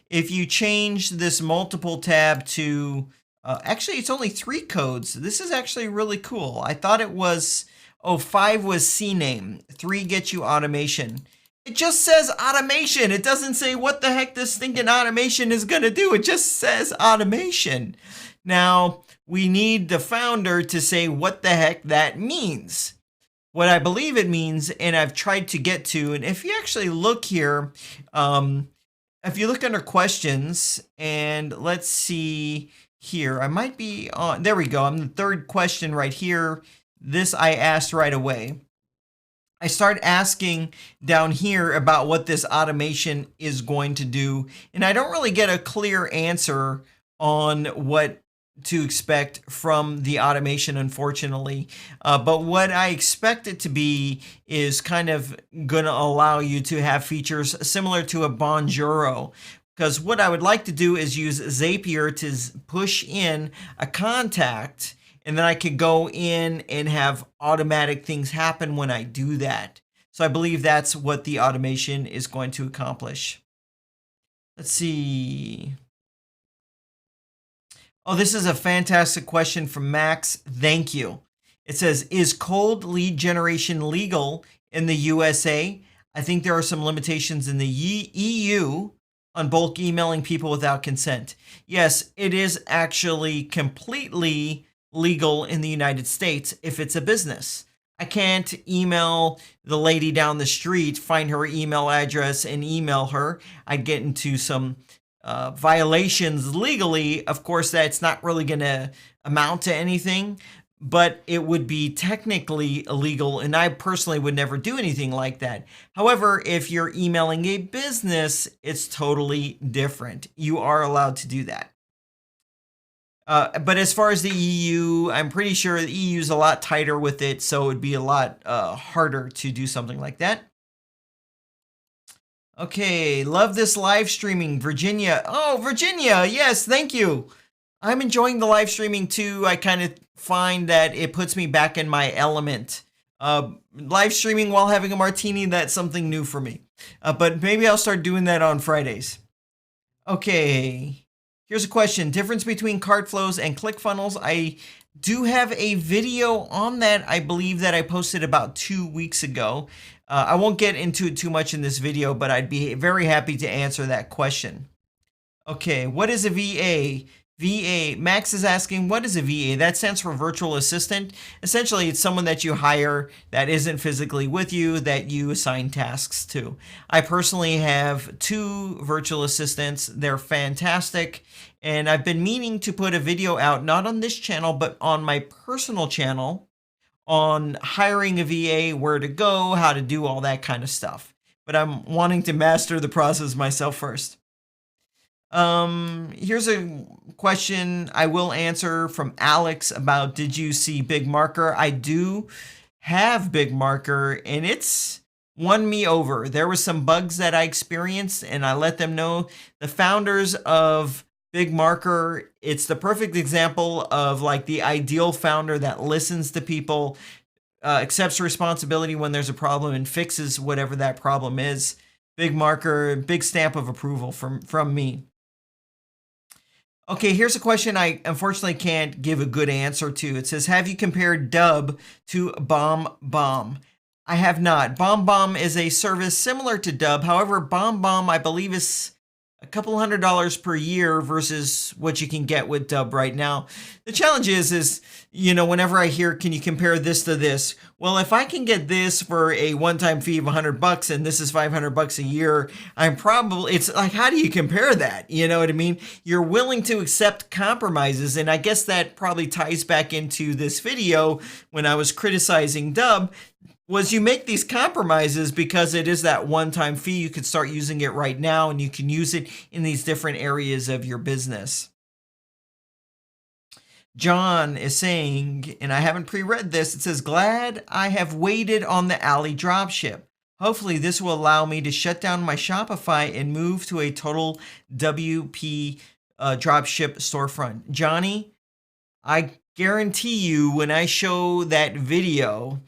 S1: If you change this multiple tab to, actually, it's only 3 codes. This is actually really cool. I thought it was, 5 was CNAME. 3 gets you automation. It just says automation. It doesn't say what the heck this thinking automation is going to do. It just says automation. Now, we need the founder to say what the heck that means. What I believe it means, and I've tried to get to, and if you actually look here, if you look under questions, and let's see here, I might be on, there we go, I'm the 3rd question right here. This I asked right away. I start asking down here about what this automation is going to do, and I don't really get a clear answer on what to expect from the automation, unfortunately. But what I expect it to be is kind of going to allow you to have features similar to a Bonjoro. Because what I would like to do is use Zapier to push in a contact, and then I could go in and have automatic things happen when I do that. So I believe that's what the automation is going to accomplish. Let's see. Oh, this is a fantastic question from Max. Thank you. It says, is cold lead generation legal in the USA? I think there are some limitations in the EU on bulk emailing people without consent. Yes, it is actually completely legal in the United States if it's a business. I can't email the lady down the street, find her email address and email her. I'd get into some violations legally. Of course, that's not really going to amount to anything, but it would be technically illegal, and I personally would never do anything like that. However, if you're emailing a business, it's totally different. You are allowed to do that. But as far as the EU, I'm pretty sure the EU is a lot tighter with it, so it would be a lot harder to do something like that. Okay, love this live streaming, Virginia. Oh, Virginia, yes, thank you. I'm enjoying the live streaming too. I kind of find that it puts me back in my element Live streaming while having a martini, that's something new for me. But maybe I'll start doing that on Fridays. Okay, here's a question. Difference between cart flows and ClickFunnels. I do have a video on that, I believe, that I posted about 2 weeks ago. I won't get into it too much in this video, but I'd be very happy to answer that question. Okay, what is a VA? Max is asking, what is a VA? That stands for virtual assistant. Essentially, it's someone that you hire that isn't physically with you, that you assign tasks to. I personally have 2 virtual assistants. They're fantastic. And I've been meaning to put a video out, not on this channel, but on my personal channel, on hiring a VA, where to go, how to do all that kind of stuff. But I'm wanting to master the process myself first. Here's a question I will answer from Alex about, did you see Big Marker? I do have Big Marker, and it's won me over. There were some bugs that I experienced, and I let them know. The founders of Big Marker, it's the perfect example of like the ideal founder that listens to people, accepts responsibility when there's a problem, and fixes whatever that problem is. Big Marker, big stamp of approval from me. Okay, here's a question I unfortunately can't give a good answer to. It says, have you compared Dubb to BombBomb? I have not. BombBomb is a service similar to Dubb. However, BombBomb, I believe, is a couple $100 per year versus what you can get with Dubb right now. The challenge is, you know, whenever I hear, can you compare this to this? Well, if I can get this for a one-time fee of $100 and this is $500 a year, it's like, how do you compare that? You know what I mean? You're willing to accept compromises. And I guess that probably ties back into this video when I was criticizing Dubb. Was you make these compromises because it is that one-time fee. You could start using it right now, and you can use it in these different areas of your business. John is saying, and I haven't pre-read this, it says, glad I have waited on the Alley dropship. Hopefully this will allow me to shut down my Shopify and move to a total WP dropship storefront. Johnny, I guarantee you when I show that video,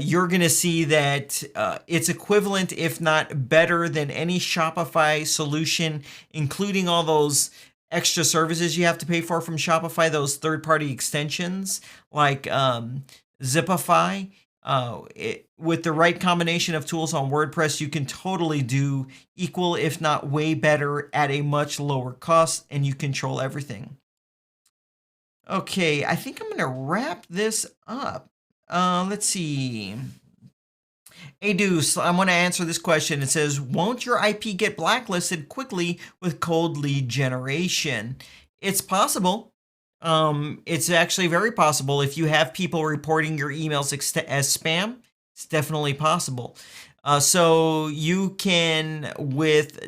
S1: you're going to see that it's equivalent, if not better, than any Shopify solution, including all those extra services you have to pay for from Shopify, those third-party extensions like Zipify. With the right combination of tools on WordPress, you can totally do equal, if not way better, at a much lower cost, and you control everything. Okay, I think I'm going to wrap this up. Let's see. Hey Deuce, I want to answer this question. It says, won't your IP get blacklisted quickly with cold lead generation? It's possible. It's actually very possible. If you have people reporting your emails as spam, it's definitely possible. So you can, with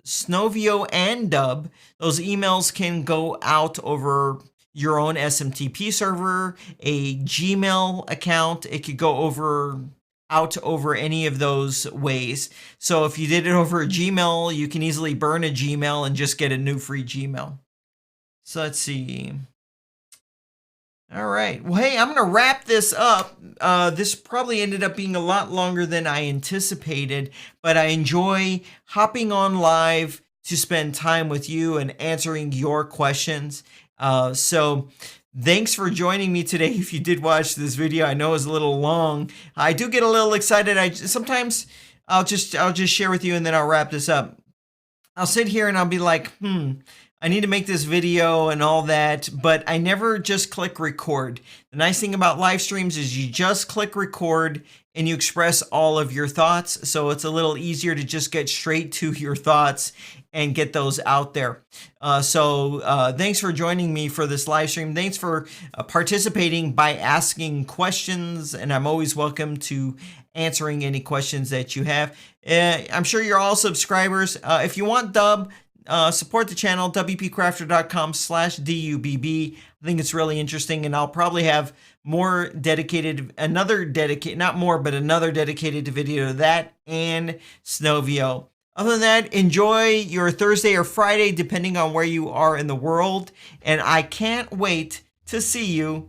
S1: Snovio and Dubb, those emails can go out over your own SMTP server, a Gmail account. It could go out over any of those ways. So if you did it over a Gmail, you can easily burn a Gmail and just get a new free Gmail. So let's see. All right. Well, hey, I'm going to wrap this up. This probably ended up being a lot longer than I anticipated, but I enjoy hopping on live to spend time with you and answering your questions. So thanks for joining me today. If you did watch this video, I know it was a little long. I do get a little excited. Sometimes I'll just share with you and then I'll wrap this up. I'll sit here and I'll be like, I need to make this video and all that, but I never just click record. The nice thing about live streams is you just click record and you express all of your thoughts. So it's a little easier to just get straight to your thoughts and get those out there. So thanks for joining me for this live stream. Thanks for participating by asking questions, and I'm always welcome to answering any questions that you have. I'm sure you're all subscribers. If you want Dubb, support the channel, WPCrafter.com/DUBB. I think it's really interesting, and I'll probably have another dedicated video to that and Snovio. Other than that, enjoy your Thursday or Friday, depending on where you are in the world. And I can't wait to see you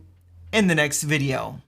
S1: in the next video.